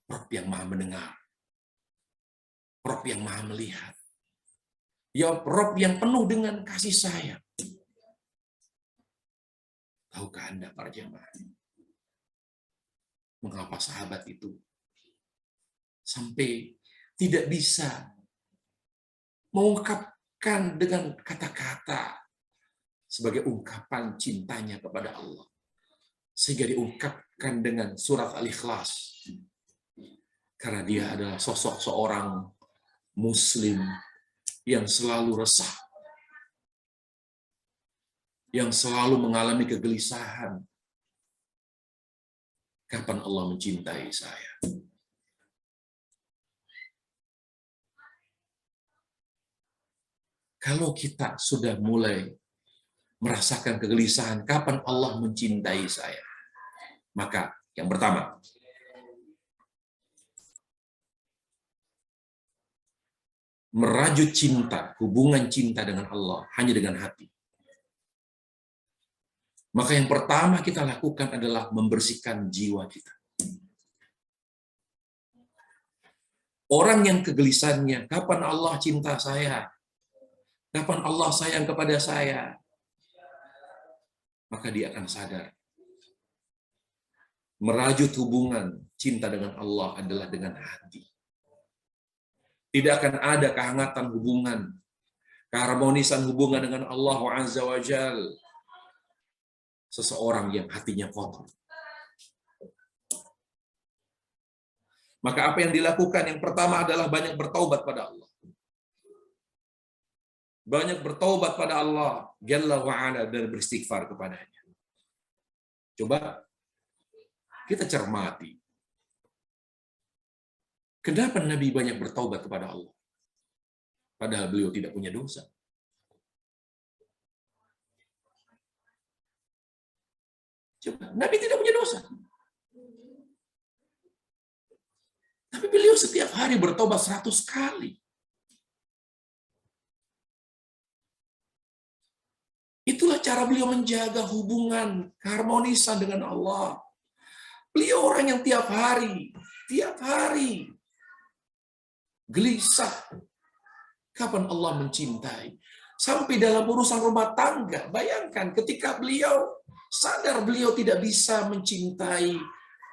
Rabb yang maha mendengar, Rabb yang maha melihat, ya Rabb yang penuh dengan kasih sayang. Tahukah Anda para jemaah, mengapa sahabat itu sampai tidak bisa mengungkapkan dengan kata-kata sebagai ungkapan cintanya kepada Allah, sehingga diungkapkan dengan surat Al-Ikhlas, karena dia adalah sosok seorang Muslim yang selalu resah, yang selalu mengalami kegelisahan. Kapan Allah mencintai saya? Kalau kita sudah mulai merasakan kegelisahan, kapan Allah mencintai saya? Maka yang pertama, merajut cinta, hubungan cinta dengan Allah hanya dengan hati. Maka yang pertama kita lakukan adalah membersihkan jiwa kita. Orang yang kegelisahannya, kapan Allah cinta saya? Kapan Allah sayang kepada saya? Maka dia akan sadar. Merajut hubungan cinta dengan Allah adalah dengan hati. Tidak akan ada kehangatan hubungan, keharmonisan hubungan dengan Allah Azza wa Jalla seseorang yang hatinya kotor. Maka apa yang dilakukan? Yang pertama adalah banyak bertaubat pada Allah. Banyak bertaubat pada Allah Jalla wa Ala dan beristighfar kepadanya. Coba kita cermati. Kenapa Nabi banyak bertaubat kepada Allah? Padahal beliau tidak punya dosa. Coba, Nabi tidak punya dosa. Tapi beliau setiap hari bertobat 100 kali. Itulah cara beliau menjaga hubungan, keharmonisan dengan Allah. Beliau orang yang tiap hari gelisah. Kapan Allah mencintai? Sampai dalam urusan rumah tangga. Bayangkan ketika beliau sadar beliau tidak bisa mencintai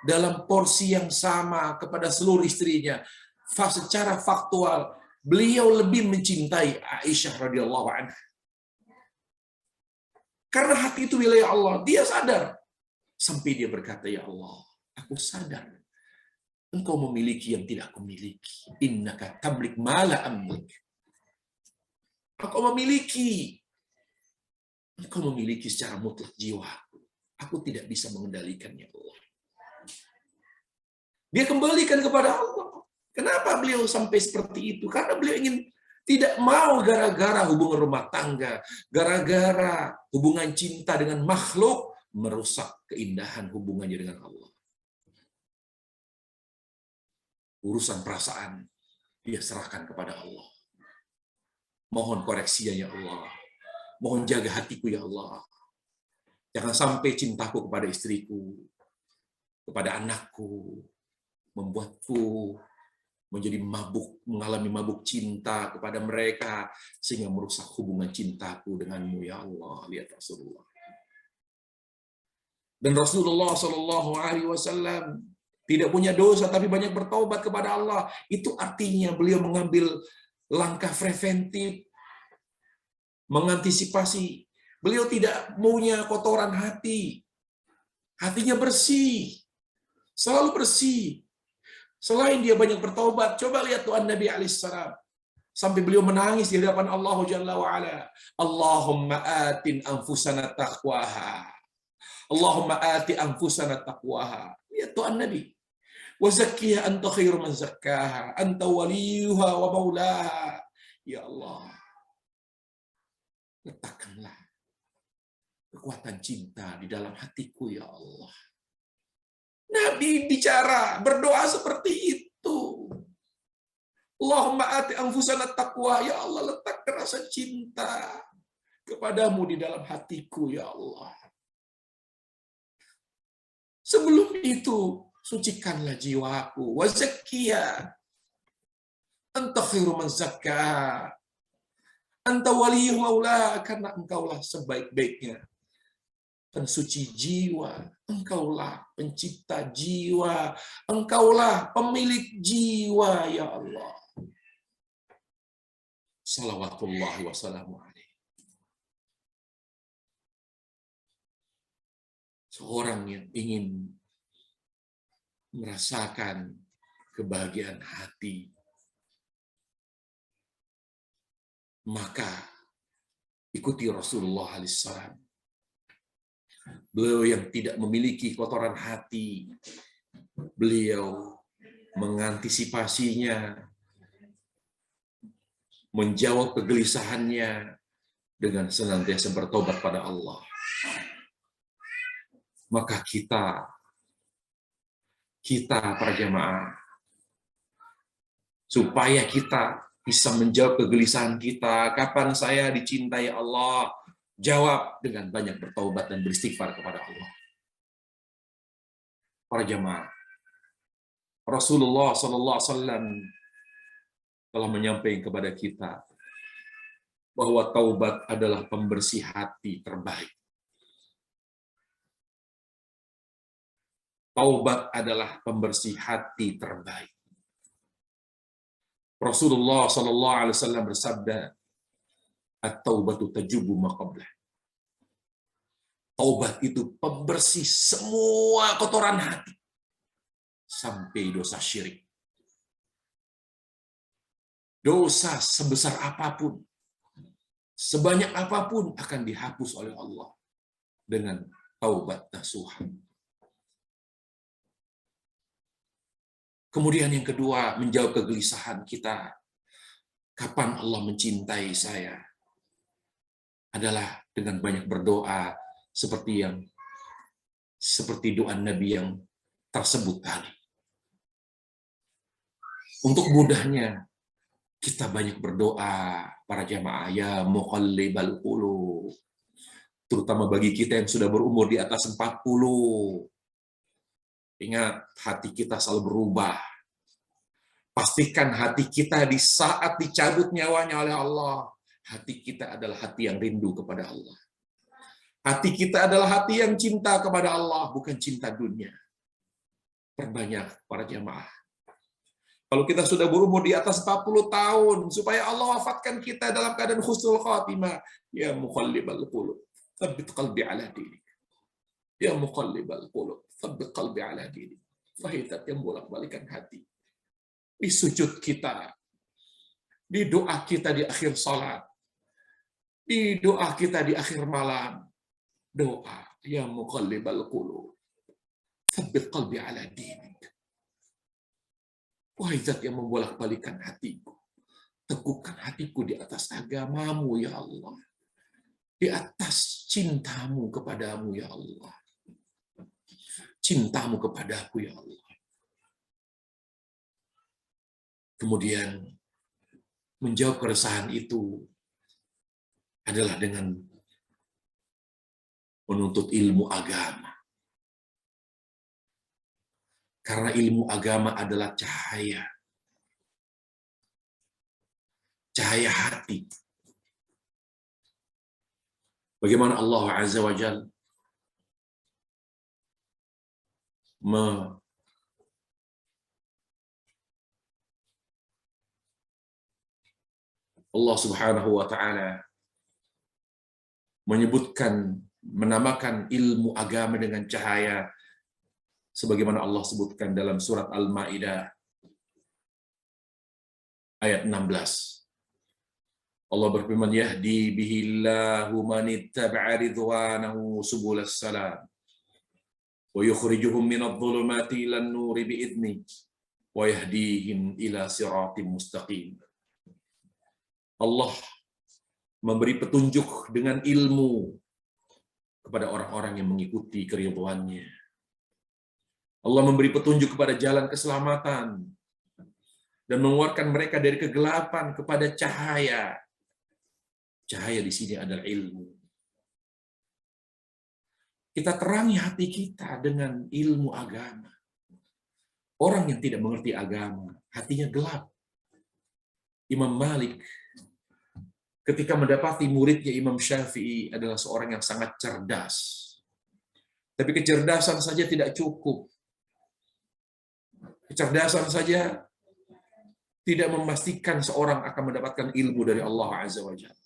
dalam porsi yang sama kepada seluruh istrinya. Secara faktual, beliau lebih mencintai Aisyah radhiyallahu anha. Karena hati itu wilayah Allah. Dia sadar. Sampai dia berkata, ya Allah, aku sadar. Engkau memiliki yang tidak aku miliki. Innaka tamlik ma la amlik. Engkau memiliki secara mutlak jiwaku. Aku tidak bisa mengendalikannya, Allah. Dia kembalikan kepada Allah. Kenapa beliau sampai seperti itu? Karena beliau ingin tidak mau gara-gara hubungan rumah tangga, gara-gara hubungan cinta dengan makhluk, merusak keindahan hubungannya dengan Allah. Urusan perasaan, dia serahkan kepada Allah. Mohon koreksinya ya Allah. Mohon jaga hatiku ya Allah. Jangan sampai cintaku kepada istriku, kepada anakku, membuatku menjadi mabuk, mengalami mabuk cinta kepada mereka, sehingga merusak hubungan cintaku denganmu ya Allah. Lihat Rasulullah. Dan Rasulullah SAW tidak punya dosa, tapi banyak bertaubat kepada Allah. Itu artinya beliau mengambil langkah preventif, mengantisipasi. Beliau tidak punya kotoran hati. Hatinya bersih, selalu bersih. Selain dia banyak bertaubat, coba lihat Tuhan Nabi alaihissalam. Sampai beliau menangis di hadapan Allah Jalla wa'ala. Allahumma atin anfusana taqwaha. Allahumma ati anfusana taqwaha. Lihat Tuhan Nabi. Wa zakkiha anta khairu man zakkaha. Anta waliyuha wa maulaha. Ya Allah. Letakkanlah kekuatan cinta di dalam hatiku ya Allah. Nabi bicara, berdoa seperti itu. Allahumma ati anfusana taqwa. Ya Allah, letakkan rasa cinta kepadamu di dalam hatiku, ya Allah. Sebelum itu, sucikanlah jiwaku. Wa zakkiya. Anta khairu man zakkaha. Anta waliyyu maula, karena engkaulah sebaik-baiknya pensuci jiwa, engkaulah pencipta jiwa, engkaulah pemilik jiwa, ya Allah. Salawatullahi wassalamu alaihi. Seorang yang ingin merasakan kebahagiaan hati, maka ikuti Rasulullah SAW. Beliau yang tidak memiliki kotoran hati, beliau mengantisipasinya, menjawab kegelisahannya dengan senantiasa bertobat pada Allah. Maka kita para jamaah, supaya kita bisa menjawab kegelisahan kita, kapan saya dicintai Allah, Jawab dengan banyak bertaubat dan beristighfar kepada Allah. Para jamaah, Rasulullah SAW telah menyampaikan kepada kita bahwa taubat adalah pembersih hati terbaik. Taubat adalah pembersih hati terbaik. Rasulullah SAW bersabda, "At-taubatu tajubu ma qablah." Taubat itu pembersih semua kotoran hati sampai dosa syirik. Dosa sebesar apapun, sebanyak apapun akan dihapus oleh Allah dengan taubat nasuha. Kemudian yang kedua, menjawab kegelisahan kita. Kapan Allah mencintai saya? Adalah dengan banyak berdoa seperti doa Nabi yang tersebut tadi. Untuk mudahnya, kita banyak berdoa, para jamaah, ya muqallibal qulub. Terutama bagi kita yang sudah berumur di atas 40. Ingat, hati kita selalu berubah. Pastikan hati kita di saat dicabut nyawanya oleh Allah, hati kita adalah hati yang rindu kepada Allah. Hati kita adalah hati yang cinta kepada Allah, bukan cinta dunia. Perbanyak para jamaah. Kalau kita sudah berumur di atas 40 tahun, supaya Allah wafatkan kita dalam keadaan husnul khatimah. Ya muqallibal qulub, tsabbit qalbi ala dinik. Ya muqallibal qulub, tsabbit qalbi ala dinik. Wahai zat yang bolak-balikan hati. Di sujud kita, di doa kita di akhir salat, di doa kita di akhir malam, doa, ya muqallibal qulub, tsabbit qalbi ala dinik. Wahai zat yang membolak-balikan hatiku, teguhkan hatiku di atas agamamu, ya Allah. Di atas cintamu kepadamu, ya Allah. Cintamu kepadaku, ya Allah. Kemudian, menjawab keresahan itu adalah dengan menuntut ilmu agama. Karena ilmu agama adalah cahaya. Cahaya hati. Bagaimana Allah Azza wa Jalla Allah Subhanahu wa Ta'ala menyebutkan, menamakan ilmu agama dengan cahaya, sebagaimana Allah sebutkan dalam surat Al-Maidah ayat 16. Allah berfirman, yahdi bihillahu man ittaba'a ridwanahu subulas salam wa yukhrijuhum minadh dhulumati ilan nuri bi'idni wa yahdihim ila siratim mustaqim. Allah memberi petunjuk dengan ilmu kepada orang-orang yang mengikuti keridhaan-Nya. Allah memberi petunjuk kepada jalan keselamatan dan mengeluarkan mereka dari kegelapan kepada cahaya. Cahaya di sini adalah ilmu. Kita terangi hati kita dengan ilmu agama. Orang yang tidak mengerti agama, hatinya gelap. Imam Malik ketika mendapati muridnya Imam Syafi'i adalah seorang yang sangat cerdas. Tapi kecerdasan saja tidak cukup. Kecerdasan saja tidak memastikan seorang akan mendapatkan ilmu dari Allah Azza wa Jalla.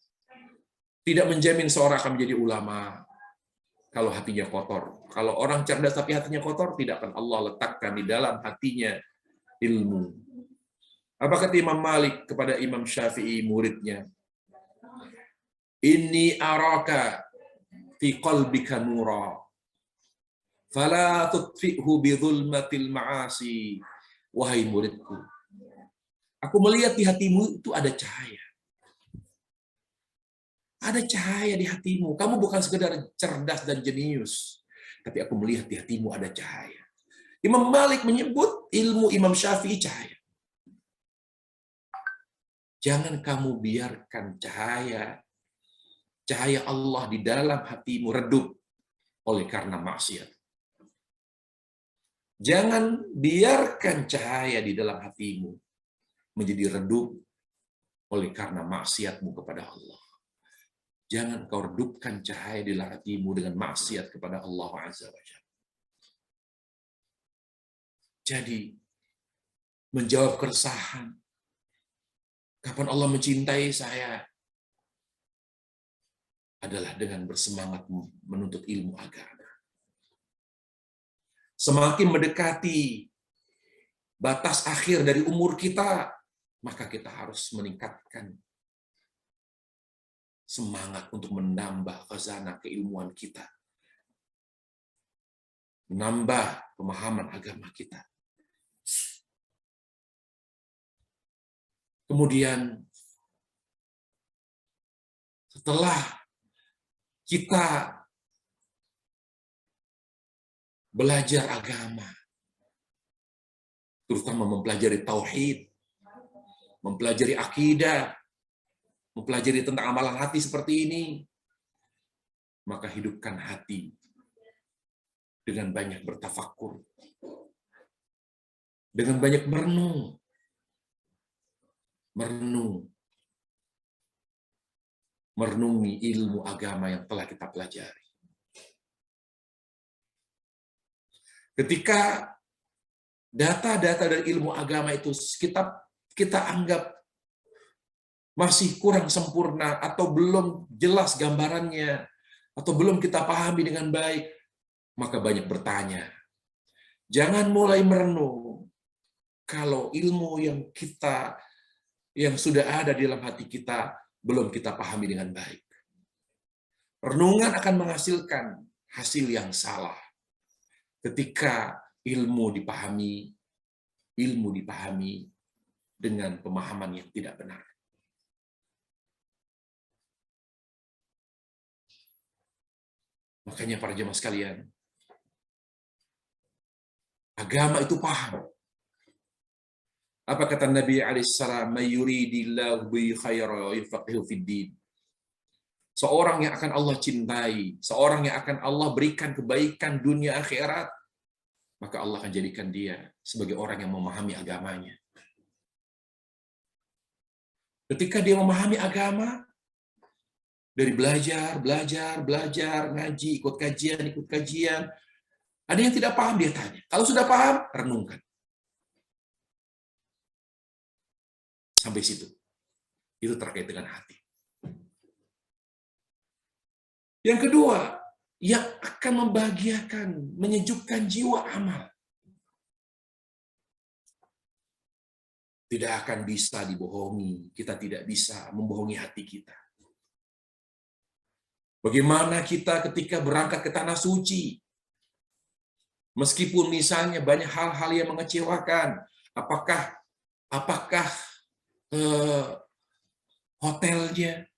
Tidak menjamin seorang akan menjadi ulama kalau hatinya kotor. Kalau orang cerdas tapi hatinya kotor, tidak akan Allah letakkan di dalam hatinya ilmu. Apa kata Imam Malik kepada Imam Syafi'i muridnya? Inni araka fi qalbika nura fala tutfi'hu bi dhulmatil ma'asi. Wahai muridku, aku melihat di hatimu itu ada cahaya. Ada cahaya di hatimu. Kamu bukan sekedar cerdas dan jenius, tapi aku melihat di hatimu ada cahaya. Imam Malik menyebut ilmu Imam Syafi'i cahaya. Jangan kamu biarkan cahaya cahaya Allah di dalam hatimu redup oleh karena maksiat. Jangan biarkan cahaya di dalam hatimu menjadi redup oleh karena maksiatmu kepada Allah. Jangan kau redupkan cahaya di dalam hatimu dengan maksiat kepada Allah Azza wa Jalla. Jadi, menjawab keresahan, kapan Allah mencintai saya, adalah dengan bersemangat menuntut ilmu agama. Semakin mendekati batas akhir dari umur kita, maka kita harus meningkatkan semangat untuk menambah khazanah keilmuan kita, menambah pemahaman agama kita. Kemudian, setelah kita belajar agama, terutama mempelajari tauhid, mempelajari akidah, mempelajari tentang amalan hati seperti ini, maka hidupkan hati dengan banyak bertafakur, dengan banyak merenung, merenungi ilmu agama yang telah kita pelajari. Ketika data-data dari ilmu agama itu kita anggap masih kurang sempurna atau belum jelas gambarannya, atau belum kita pahami dengan baik, maka banyak bertanya. Jangan mulai merenung kalau ilmu yang sudah ada di dalam hati kita belum kita pahami dengan baik. Renungan akan menghasilkan hasil yang salah ketika ilmu dipahami dengan pemahaman yang tidak benar. Makanya para jemaah sekalian, agama itu paham. Apa kata Nabi alaihissalam? Mayuridillahu bi khairan yufaqihu fid din. Seorang yang akan Allah cintai, seorang yang akan Allah berikan kebaikan dunia akhirat, maka Allah akan jadikan dia sebagai orang yang memahami agamanya. Ketika dia memahami agama, dari belajar, ngaji, ikut kajian. Ada yang tidak paham, dia tanya. Kalau sudah paham, renungkan. Sampai situ. Itu terkait dengan hati. Yang kedua, yang akan membahagiakan, menyejukkan jiwa amal. Tidak akan bisa dibohongi. Kita tidak bisa membohongi hati kita. Bagaimana kita ketika berangkat ke tanah suci, meskipun misalnya banyak hal-hal yang mengecewakan, apakah hotelnya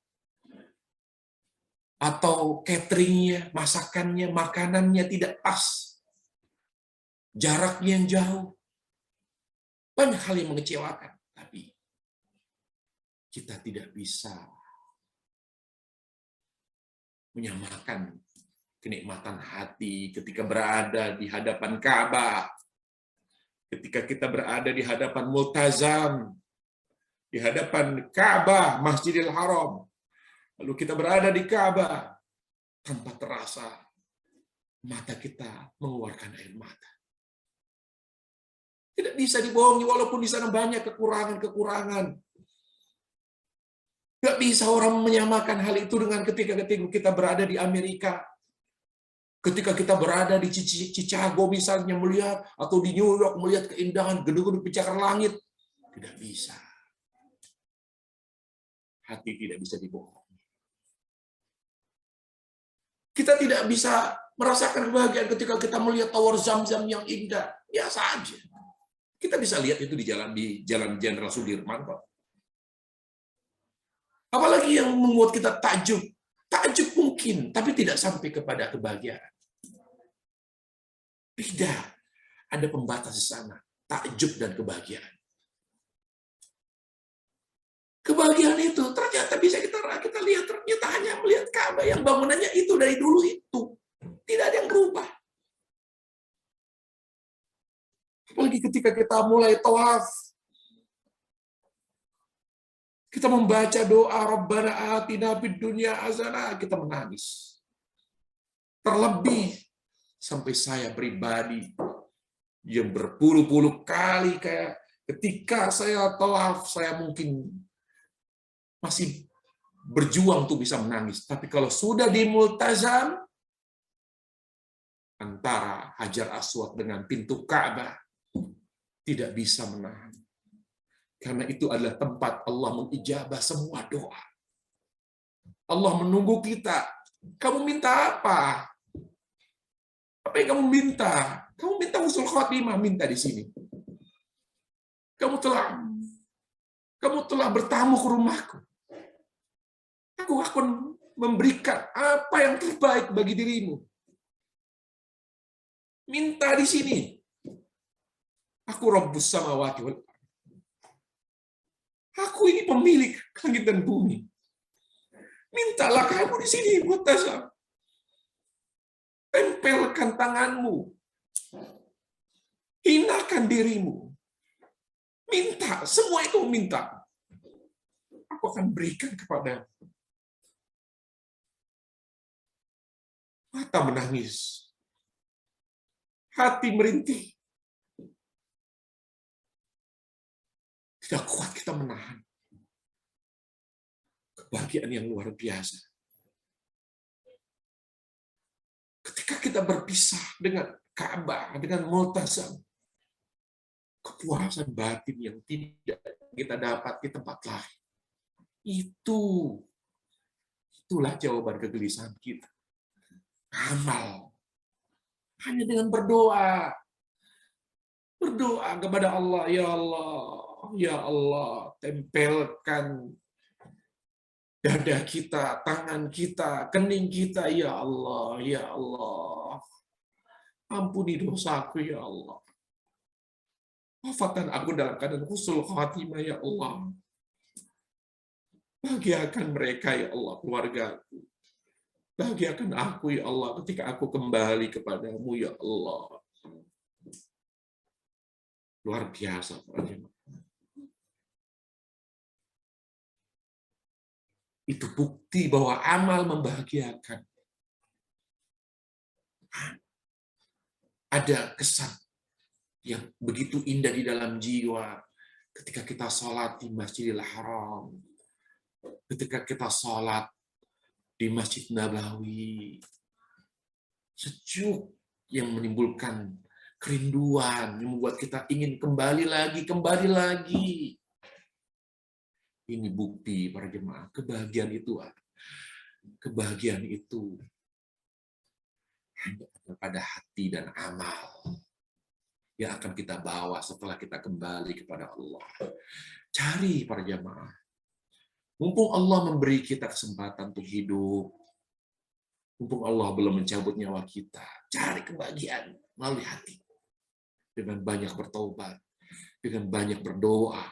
atau cateringnya, masakannya, makanannya tidak pas, jaraknya yang jauh, banyak hal yang mengecewakan, tapi kita tidak bisa menyamakan kenikmatan hati ketika berada di hadapan Ka'bah, ketika kita berada di hadapan Multazam, di hadapan Ka'bah, Masjidil Haram, lalu kita berada di Ka'bah, tanpa terasa mata kita mengeluarkan air mata. Tidak bisa dibohongi, walaupun di sana banyak kekurangan-kekurangan. Nggak bisa orang menyamakan hal itu dengan ketika kita berada di Amerika. Ketika kita berada di Chicago misalnya melihat, atau di New York melihat keindahan gedung-gedung pencakar langit. Tidak bisa. Hati tidak bisa dibohongi. Kita tidak bisa merasakan kebahagiaan ketika kita melihat tower Zam-Zam yang indah. Biasa aja. Kita bisa lihat itu di Jalan Jenderal Sudirman kok. Apalagi yang membuat kita takjub. Takjub mungkin, tapi tidak sampai kepada kebahagiaan. Tidak. Ada pembatas di sana. Takjub dan kebahagiaan. Kebahagiaan itu ternyata bisa kita lihat, ternyata hanya melihat Ka'bah. Ka'bah yang bangunannya itu dari dulu itu. Tidak ada yang berubah. Apalagi ketika kita mulai tawaf, kita membaca doa Rabbana atina fid dunya hasanah, kita menangis. Terlebih sampai saya pribadi yang berpuluh-puluh kali kayak ketika saya tawaf, saya mungkin masih berjuang untuk bisa menangis. Tapi kalau sudah di Multazam, antara Hajar Aswad dengan pintu Ka'bah, tidak bisa menahan. Karena itu adalah tempat Allah mengijabah semua doa. Allah menunggu kita. Kamu minta apa? Apa yang kamu minta? Kamu minta husnul khotimah, minta di sini. Kamu telah bertamu ke rumahku. Aku akan memberikan apa yang terbaik bagi dirimu. Minta di sini. Aku Rabbus samawati wal ardh. Aku ini pemilik langit dan bumi. Mintalah kamu di sini, Mu'tazam. Tempelkan tanganmu. Hinakan dirimu. Minta, semua itu minta. Aku akan berikan kepada mata menangis. Hati merintih. Tidak kuat kita menahan. Kebahagiaan yang luar biasa. Ketika kita berpisah dengan Ka'bah, dengan Multazam, kepuasan batin yang tidak kita dapat di tempat lain. Itulah jawaban kegelisahan kita. Amal. Hanya dengan berdoa. Berdoa kepada Allah, ya Allah, tempelkan dada kita, tangan kita, kening kita, ya Allah. Ampuni dosaku, ya Allah. Wafatkan aku dalam keadaan husnul khatimah, ya Allah. Bahagiakan mereka, ya Allah, keluargaku. Bahagiakan aku, ya Allah, ketika aku kembali kepadamu, ya Allah. Luar biasa, Pak. Itu bukti bahwa amal membahagiakan. Ada kesan yang begitu indah di dalam jiwa ketika kita sholat di Masjidil Haram, ketika kita sholat di Masjid Nabawi, sejuk yang menimbulkan kerinduan, yang membuat kita ingin kembali lagi. Ini bukti para jemaah, kebahagiaan itu hanya pada hati dan amal yang akan kita bawa setelah kita kembali kepada Allah. Cari para jemaah. Mumpung Allah memberi kita kesempatan untuk hidup, mumpung Allah belum mencabut nyawa kita, cari kebahagiaan melalui hati. Dengan banyak bertobat, dengan banyak berdoa,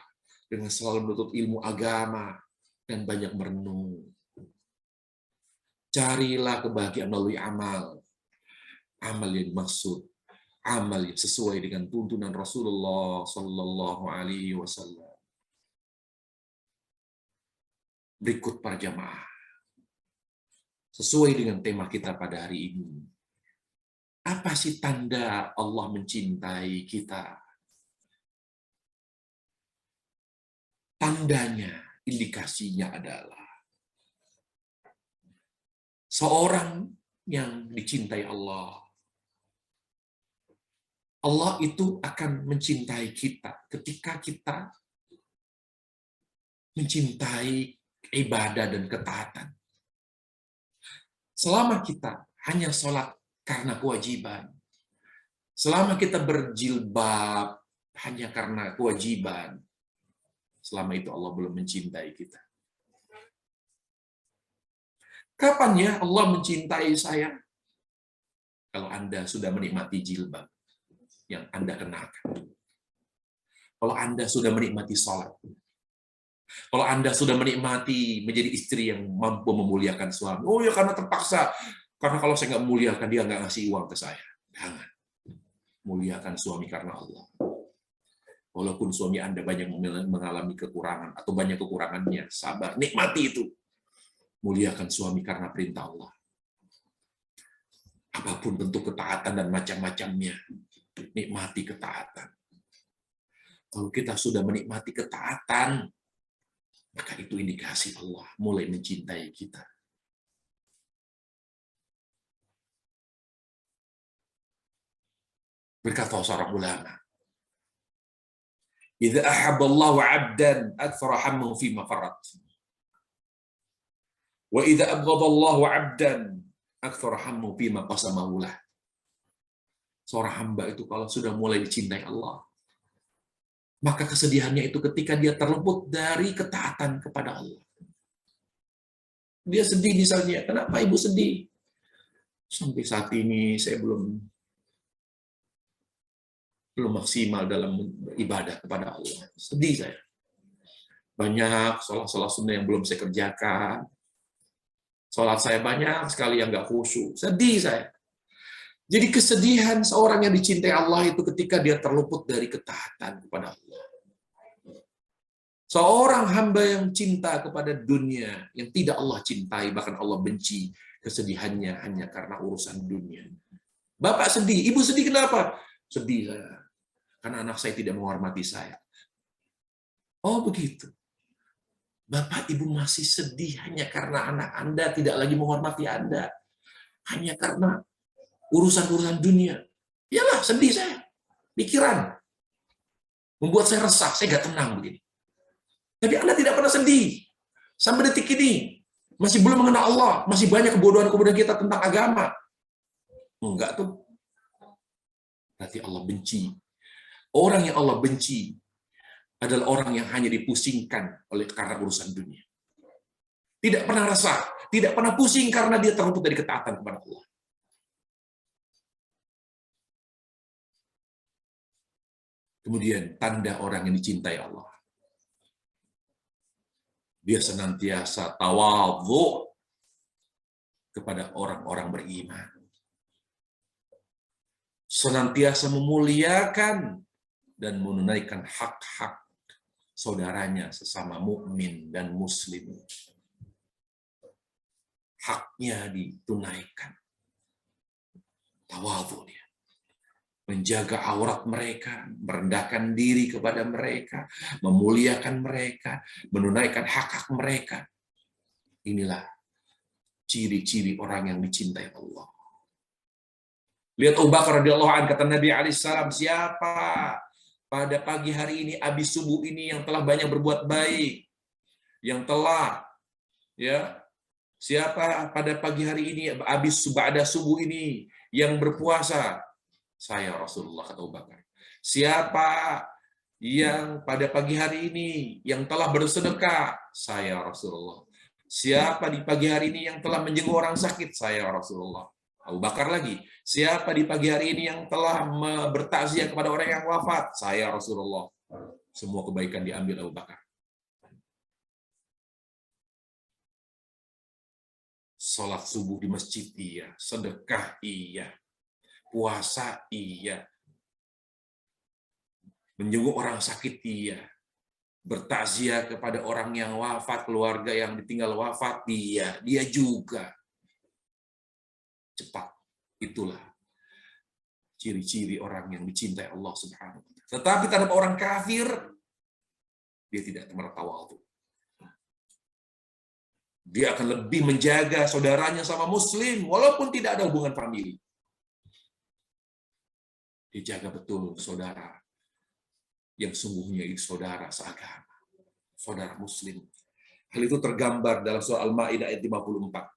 dengan selalu menuntut ilmu agama, dan banyak merenung. Carilah kebahagiaan melalui amal. Amal yang dimaksud, amal yang sesuai dengan tuntunan Rasulullah Sallallahu Alaihi Wasallam. Berikut para jamaah, sesuai dengan tema kita pada hari ini. Apa sih tanda Allah mencintai kita? Tandanya, indikasinya adalah seorang yang dicintai Allah. Allah itu akan mencintai kita ketika kita mencintai ibadah dan ketaatan. Selama kita hanya sholat karena kewajiban, selama kita berjilbab hanya karena kewajiban, selama itu Allah belum mencintai kita. Kapan ya Allah mencintai saya? Kalau Anda sudah menikmati jilbab yang Anda kenakan. Kalau Anda sudah menikmati sholat. Kalau Anda sudah menikmati menjadi istri yang mampu memuliakan suami, oh ya karena terpaksa. Karena kalau saya nggak memuliakan, dia nggak ngasih uang ke saya. Jangan. Muliakan suami karena Allah. Walaupun suami Anda banyak mengalami kekurangan atau banyak kekurangannya, sabar, nikmati itu. Muliakan suami karena perintah Allah. Apapun bentuk ketaatan dan macam-macamnya, nikmati ketaatan. Kalau kita sudah menikmati ketaatan, maka itu indikasi Allah mulai mencintai kita. Berkata seorang ulama, "Idza ahabballahu 'abdan aktsara hammuhu fi ma farat. Wa idza abghadallahu 'abdan aktsara hammuhu fi ma qasamahu lah." Seorang hamba itu kalau sudah mulai dicintai Allah, maka kesedihannya itu ketika dia terluput dari ketaatan kepada Allah. Dia sedih misalnya, kenapa ibu sedih? Sampai saat ini saya belum maksimal dalam ibadah kepada Allah. Sedih saya. Banyak sholat-sholat sunnah yang belum saya kerjakan. Sholat saya banyak sekali yang nggak khusyuk. Sedih saya. Jadi kesedihan seorang yang dicintai Allah itu ketika dia terluput dari ketaatan kepada Allah. Seorang hamba yang cinta kepada dunia, yang tidak Allah cintai, bahkan Allah benci, kesedihannya hanya karena urusan dunia. Bapak sedih, ibu sedih kenapa? Sedih saya. Karena anak saya tidak menghormati saya. Oh begitu. Bapak ibu masih sedih hanya karena anak Anda tidak lagi menghormati Anda. Hanya karena urusan-urusan dunia. Iyalah sedih saya. Pikiran. Membuat saya resah, saya gak tenang begini. Tapi Anda tidak pernah sedih. Sampai detik ini. Masih belum mengenal Allah. Masih banyak kebodohan-kebodohan kita tentang agama. Enggak tuh. Berarti Allah benci. Orang yang Allah benci adalah orang yang hanya dipusingkan oleh karena urusan dunia. Tidak pernah resah, tidak pernah pusing karena dia terluput dari ketaatan kepada Allah. Kemudian tanda orang yang dicintai Allah. Dia senantiasa tawadhu kepada orang-orang beriman. Senantiasa memuliakan dan menunaikan hak-hak saudaranya sesama mukmin dan muslim. Haknya ditunaikan. Tawadhu dia. Menjaga aurat mereka, merendahkan diri kepada mereka, memuliakan mereka, menunaikan hak-hak mereka. Inilah ciri-ciri orang yang dicintai Allah. Lihat Abu Bakar radhiyallahu anhu, kata Nabi alaihissalam, siapa pada pagi hari ini, habis subuh ini yang telah banyak berbuat baik, yang telah siapa pada pagi hari ini, habis ba'da subuh ini, yang berpuasa, saya Rasulullah, kata Abu Bakar. Siapa yang pada pagi hari ini yang telah bersedekah, saya Rasulullah. Siapa di pagi hari ini yang telah menjenguk orang sakit, saya Rasulullah. Abu Bakar lagi, siapa di pagi hari ini yang telah bertakziah kepada orang yang wafat, saya Rasulullah. Semua kebaikan diambil Abu Bakar. Salat subuh di masjid iya, sedekah iya, puasa iya, menjenguk orang sakit iya, bertakziah kepada orang yang wafat, keluarga yang ditinggal wafat dia juga. Cepat. Itulah ciri-ciri orang yang dicintai Allah Subhanahu wa taala. Tetapi terhadap orang kafir, dia tidak tawadhu. Dia akan lebih menjaga saudaranya sama muslim walaupun tidak ada hubungan famili. Dia jaga betul saudara yang sungguhnya itu saudara seagama, saudara muslim. Hal itu tergambar dalam surah Al-Maidah ayat 54.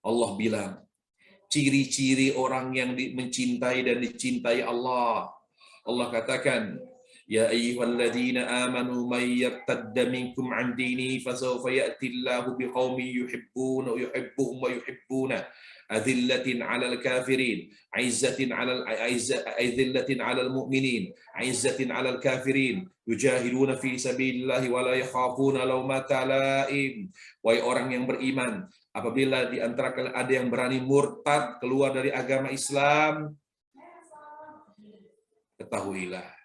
Allah bilang, ciri-ciri orang yang mencintai dan dicintai Allah. Allah katakan, Ya ayyuhalladzina amanu may yartadda minkum an dinihi fasawfa ya'ti Allahu biqaumin yuhibbuhum wa yuhibbuna adillatin 'alal kafirin 'alal mu'minin 'izzatin 'alal kafirin yujahiduna fi sabilillahi wa la yakhafuna lawmata la'im. Wahai orang yang beriman, apabila di antara kalian ada yang berani murtad keluar dari agama Islam, ketahuilah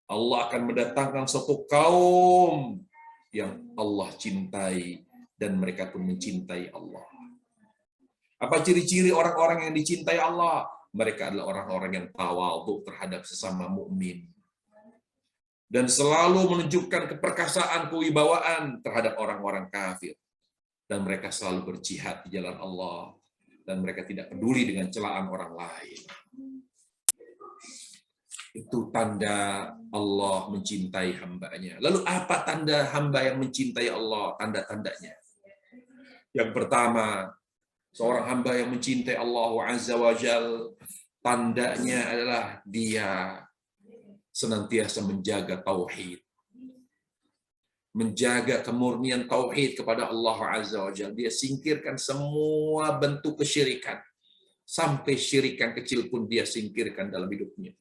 Allah akan mendatangkan suatu kaum yang Allah cintai dan mereka pun mencintai Allah. Apa ciri-ciri orang-orang yang dicintai Allah? Mereka adalah orang-orang yang tawadhu terhadap sesama mukmin dan selalu menunjukkan keperkasaan, kewibawaan terhadap orang-orang kafir, dan mereka selalu berjihad di jalan Allah dan mereka tidak peduli dengan celaan orang lain. Itu tanda Allah mencintai hambanya. Lalu apa tanda hamba yang mencintai Allah? Tanda-tandanya. Yang pertama, seorang hamba yang mencintai Allah Azza wa Jal, tandanya adalah dia senantiasa menjaga tauhid. Menjaga kemurnian tauhid kepada Allah Azza wa Jal. Dia singkirkan semua bentuk kesyirikan. Sampai syirikan kecil pun dia singkirkan dalam hidupnya.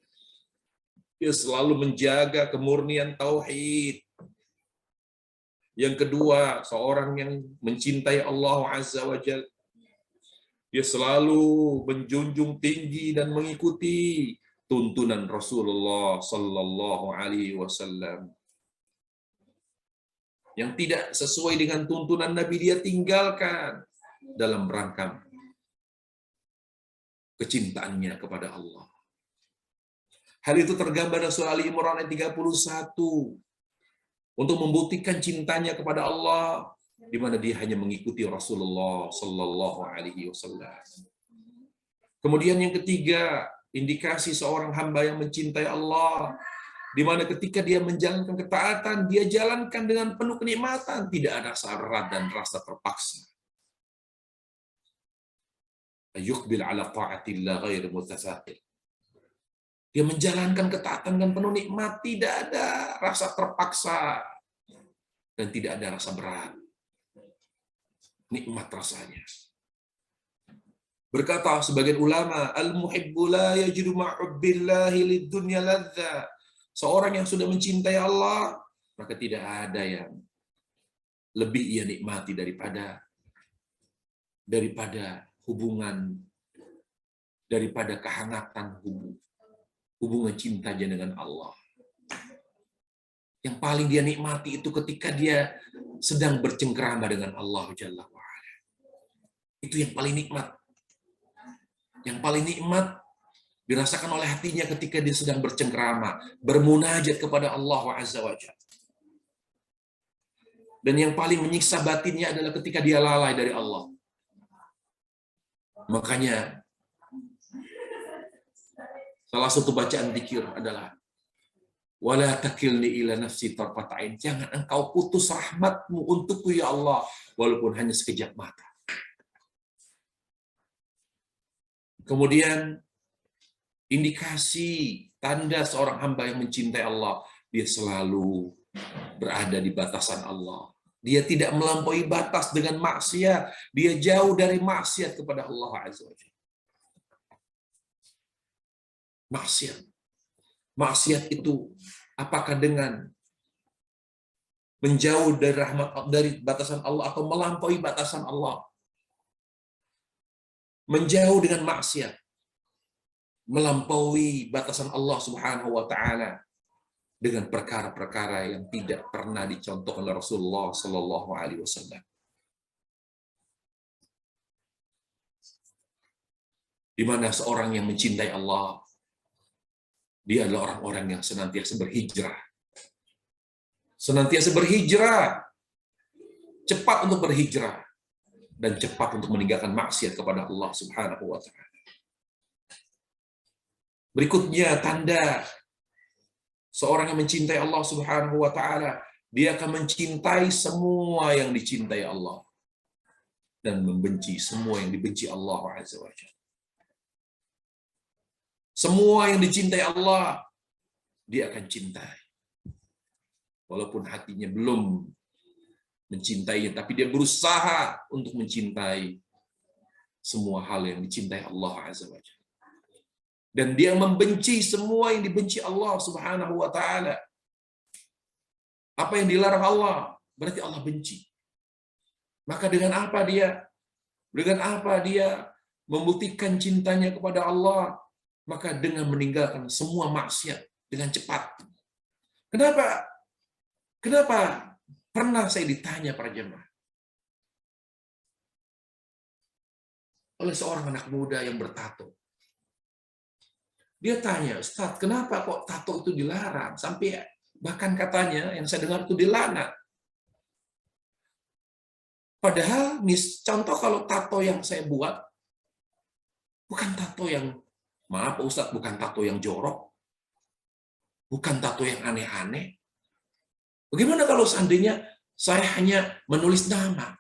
Dia selalu menjaga kemurnian tauhid. Yang kedua, seorang yang mencintai Allah Azza wa Jalla, dia selalu menjunjung tinggi dan mengikuti tuntunan Rasulullah sallallahu alaihi wasallam. Yang tidak sesuai dengan tuntunan Nabi dia tinggalkan dalam rangka kecintaannya kepada Allah. Hal itu tergambar dalam surah Ali Imran ayat 31. Untuk membuktikan cintanya kepada Allah, di mana dia hanya mengikuti Rasulullah sallallahu alaihi wasallam. Kemudian yang ketiga, indikasi seorang hamba yang mencintai Allah, di mana ketika dia menjalankan ketaatan, dia jalankan dengan penuh kenikmatan, tidak ada rasa berat dan rasa terpaksa. Yuqbil ala ta'atillah ghair mutasaqil. Dia menjalankan ketaatan dengan penuh nikmat, tidak ada rasa terpaksa dan tidak ada rasa berat. Nikmat rasanya. Berkata sebagian ulama, al-muhibbu la yajidu ma'hubbillahi lid-dunya ladza. Seorang yang sudah mencintai Allah, maka tidak ada yang lebih ia nikmati daripada hubungan, daripada kehangatan hubungan cintanya dengan Allah. Yang paling dia nikmati itu ketika dia sedang bercengkrama dengan Allah Jalla wa'ala. Itu yang paling nikmat. Yang paling nikmat dirasakan oleh hatinya ketika dia sedang bercengkrama, bermunajat kepada Allah Azza wa Jalla. Dan yang paling menyiksa batinnya adalah ketika dia lalai dari Allah. Makanya salah satu bacaan zikir adalah wala takilni ila nafsi tarfat ain. Jangan engkau putus rahmatmu untukku ya Allah, walaupun hanya sekejap mata. Kemudian indikasi tanda seorang hamba yang mencintai Allah, dia selalu berada di batasan Allah. Dia tidak melampaui batas dengan maksiat. Dia jauh dari maksiat kepada Allah Azza wa Jalla. Maksiat itu apakah dengan menjauh dari batasan Allah atau melampaui batasan Allah? Menjauh dengan maksiat, melampaui batasan Allah Subhanahu wa taala dengan perkara-perkara yang tidak pernah dicontohkan oleh Rasulullah sallallahu alaihi wasallam. Di mana seorang yang mencintai Allah, dia adalah orang-orang yang senantiasa berhijrah. Senantiasa berhijrah. Cepat untuk berhijrah. Dan cepat untuk meninggalkan maksiat kepada Allah Subhanahu wa ta'ala. Berikutnya tanda seorang yang mencintai Allah Subhanahu wa ta'ala, dia akan mencintai semua yang dicintai Allah dan membenci semua yang dibenci Allah Azza wa Jalla. Semua yang dicintai Allah, dia akan cintai. Walaupun hatinya belum mencintainya, tapi dia berusaha untuk mencintai semua hal yang dicintai Allah Azza wa Jalla. Dan dia membenci semua yang dibenci Allah Subhanahu wa Ta'ala. Apa yang dilarang Allah, berarti Allah benci. Maka dengan apa dia? Dengan apa dia membuktikan cintanya kepada Allah? Maka dengan meninggalkan semua maksiat dengan cepat. Kenapa? Kenapa? Pernah saya ditanya para jemaah oleh seorang anak muda yang bertato. Dia tanya, Ustaz, kenapa kok tato itu dilarang? Sampai bahkan katanya yang saya dengar itu dilaknat. Padahal, contoh kalau tato yang saya buat, bukan tato yang, maaf Ustaz, bukan tato yang jorok, bukan tato yang aneh-aneh. Bagaimana kalau seandainya saya hanya menulis nama?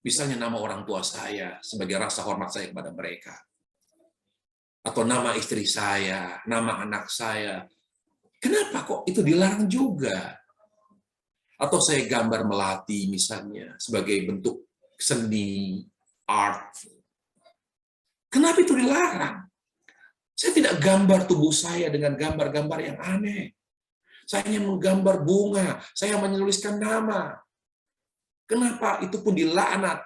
Misalnya nama orang tua saya sebagai rasa hormat saya kepada mereka. Atau nama istri saya, nama anak saya. Kenapa kok itu dilarang juga? Atau saya gambar melati misalnya sebagai bentuk seni, art. Kenapa itu dilarang? Saya tidak gambar tubuh saya dengan gambar-gambar yang aneh. Saya hanya menggambar bunga, saya menuliskan nama. Kenapa itu pun dilaknat?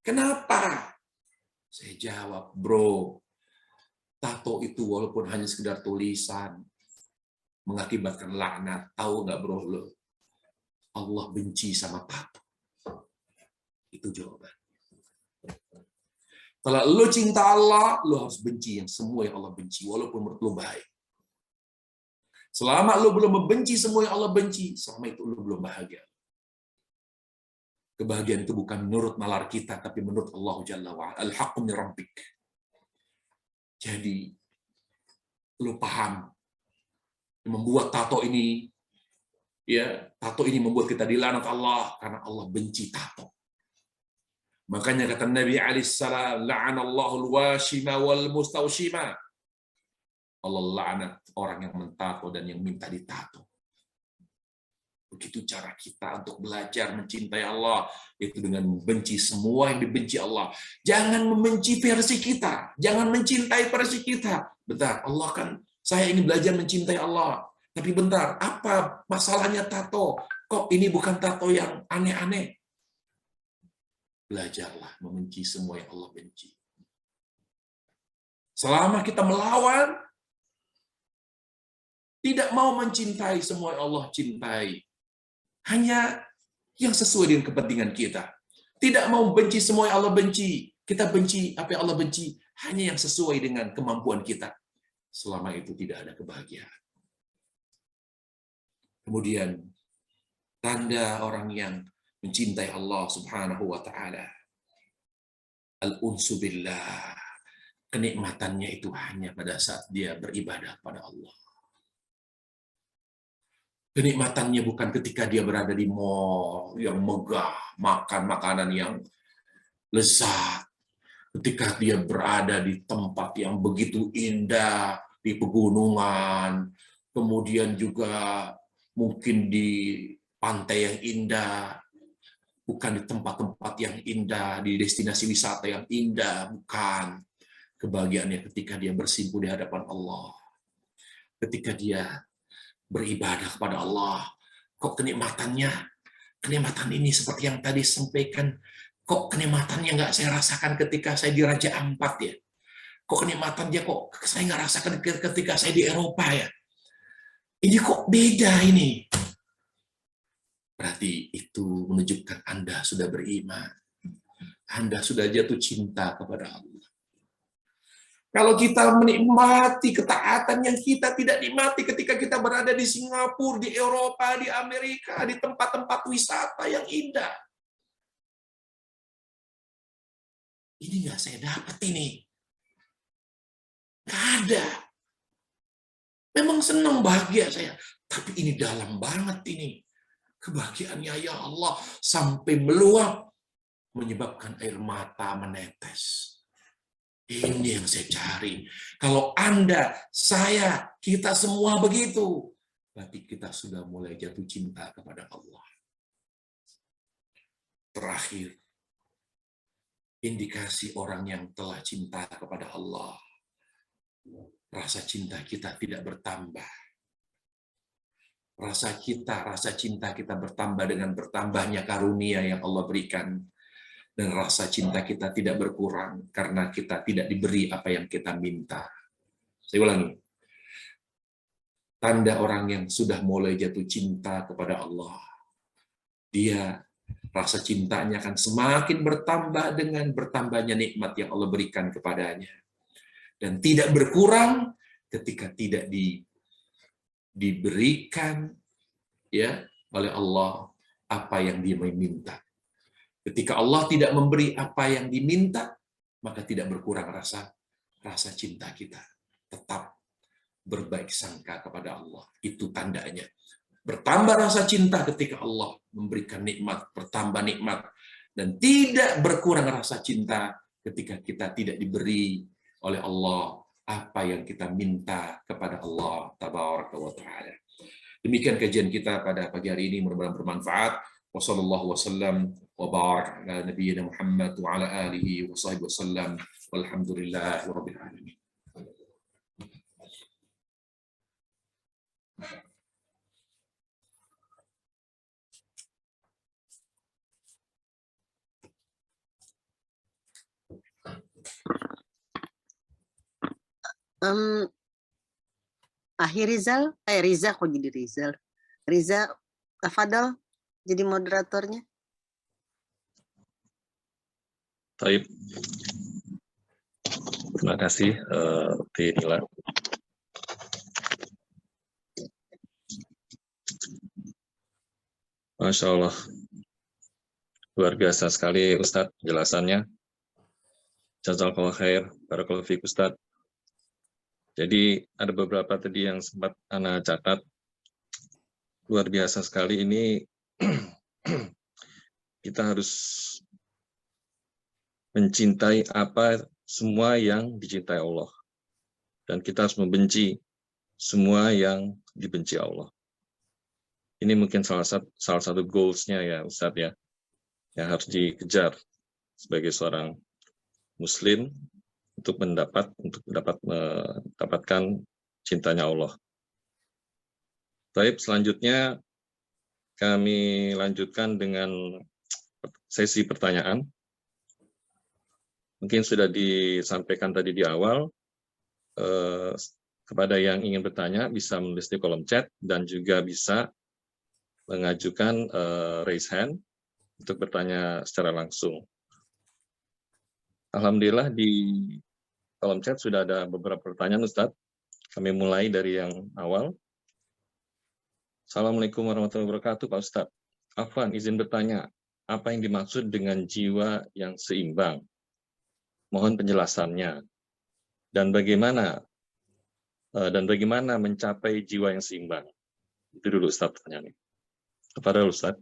Kenapa? Saya jawab, bro, tato itu walaupun hanya sekedar tulisan, mengakibatkan laknat. Tahu nggak bro lo? Allah benci sama tato. Itu jawaban. Kalau lo cinta Allah, lo harus benci yang semua yang Allah benci, walaupun menurut lo baik. Selama lo belum membenci semua yang Allah benci, selama itu lo belum bahagia. Kebahagiaan itu bukan menurut nalar kita, tapi menurut Allah Jalla wa'ala. Al-haqqu min rabbik. Jadi, lo paham, membuat tato ini, ya, tato ini membuat kita dilaknat Allah, karena Allah benci tato. Makanya kata Nabi alaihissalam, la'anallahul washima wal mustawshima. Allah laknat orang yang mentato dan yang minta ditato. Begitu cara kita untuk belajar mencintai Allah, itu dengan membenci semua yang dibenci Allah. Jangan membenci versi kita, jangan mencintai versi kita. Bentar, Allah kan, saya ingin belajar mencintai Allah. Tapi bentar, apa masalahnya tato? Kok ini bukan tato yang aneh-aneh? Belajarlah membenci semua yang Allah benci. Selama kita melawan, tidak mau mencintai semua yang Allah cintai. Hanya yang sesuai dengan kepentingan kita. Tidak mau benci semua yang Allah benci. Kita benci apa yang Allah benci. Hanya yang sesuai dengan kemampuan kita. Selama itu tidak ada kebahagiaan. Kemudian, tanda orang yang mencintai Allah Subhanahu wa Ta'ala. Al-unsu billah. Kenikmatannya itu hanya pada saat dia beribadah pada Allah. Kenikmatannya bukan ketika dia berada di mall yang megah, makan makanan yang lezat. Ketika dia berada di tempat yang begitu indah, di pegunungan, kemudian juga mungkin di pantai yang indah, bukan di tempat-tempat yang indah, di destinasi wisata yang indah, bukan. Kebahagiaannya ketika dia bersimpuh di hadapan Allah. Ketika dia beribadah kepada Allah. Kok kenikmatan ini seperti yang tadi sampaikan, kok kenikmatannya nggak saya rasakan ketika saya di Raja Ampat ya? Kok kenikmatannya kok saya nggak rasakan ketika saya di Eropa ya? Ini kok beda ini? Berarti itu menunjukkan Anda sudah beriman. Anda sudah jatuh cinta kepada Allah. Kalau kita menikmati ketaatan yang kita tidak nikmati ketika kita berada di Singapura, di Eropa, di Amerika, di tempat-tempat wisata yang indah. Ini nggak saya dapat ini. Nggak ada. Memang senang, bahagia saya. Tapi ini dalam banget ini. Kebahagiaannya ya Allah sampai meluap, menyebabkan air mata menetes. Ini yang saya cari. Kalau Anda, saya, kita semua begitu. berarti kita sudah mulai jatuh cinta kepada Allah. Terakhir, indikasi orang yang telah cinta kepada Allah, rasa cinta kita tidak bertambah. Rasa cinta kita bertambah dengan bertambahnya karunia yang Allah berikan. Dan rasa cinta kita tidak berkurang karena kita tidak diberi apa yang kita minta. Saya ulangi. Tanda orang yang sudah mulai jatuh cinta kepada Allah. Dia rasa cintanya akan semakin bertambah dengan bertambahnya nikmat yang Allah berikan kepadanya. Dan tidak berkurang ketika tidak diberikan ya oleh Allah apa yang dia minta. Ketika Allah tidak memberi apa yang diminta, maka tidak berkurang rasa cinta kita. Tetap berbaik sangka kepada Allah. Itu tandanya. Bertambah rasa cinta ketika Allah memberikan nikmat, bertambah nikmat. Dan tidak berkurang rasa cinta ketika kita tidak diberi oleh Allah apa yang kita minta kepada Allah Tabaraka wa Ta'ala. Demikian kajian kita pada pagi hari ini, mudah-mudahan bermanfaat. Wassallallahu wasallam wa barak ala nabiyyina Muhammad wa ala alihi wa sahbihi wasallam. Walhamdulillahi rabbil alamin. Riza kok jadi Rizal. Riza, tafadhol jadi moderatornya. Baik. Terima kasih, Nila. Masya Allah. Luar biasa sekali Ustadz penjelasannya. Jazakallahu khair, barakallahu fiik Ustadz. Jadi ada beberapa tadi yang sempat Ana catat. Luar biasa sekali ini. Kita harus mencintai apa semua yang dicintai Allah. Dan kita harus membenci semua yang dibenci Allah. Ini mungkin salah satu goals-nya ya Ustadz ya, yang harus dikejar sebagai seorang Muslim untuk mendapatkan cintanya Allah. Baik, selanjutnya kami lanjutkan dengan sesi pertanyaan. Mungkin sudah disampaikan tadi di awal, kepada yang ingin bertanya bisa menulis di kolom chat dan juga bisa mengajukan raise hand untuk bertanya secara langsung. Alhamdulillah di kolom chat sudah ada beberapa pertanyaan Ustadz. Kami mulai dari yang awal. Assalamualaikum warahmatullahi wabarakatuh Pak Ustadz. Afwan, izin bertanya, apa yang dimaksud dengan jiwa yang seimbang? Mohon penjelasannya. Dan bagaimana mencapai jiwa yang seimbang? Itu dulu Ustadz pertanyaannya. Kepada Ustadz.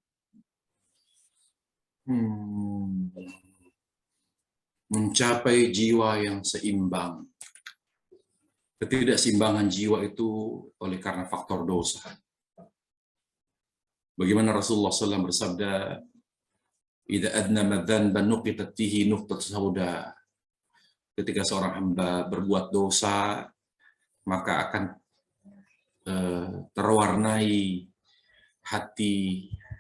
Mencapai jiwa yang seimbang. Ketidakseimbangan jiwa itu oleh karena faktor dosa. Bagaimana Rasulullah SAW bersabda, "Idza adnama dzanban nuqitat fihi nuqtatun sauda." Ketika seorang hamba berbuat dosa, maka akan terwarnai hati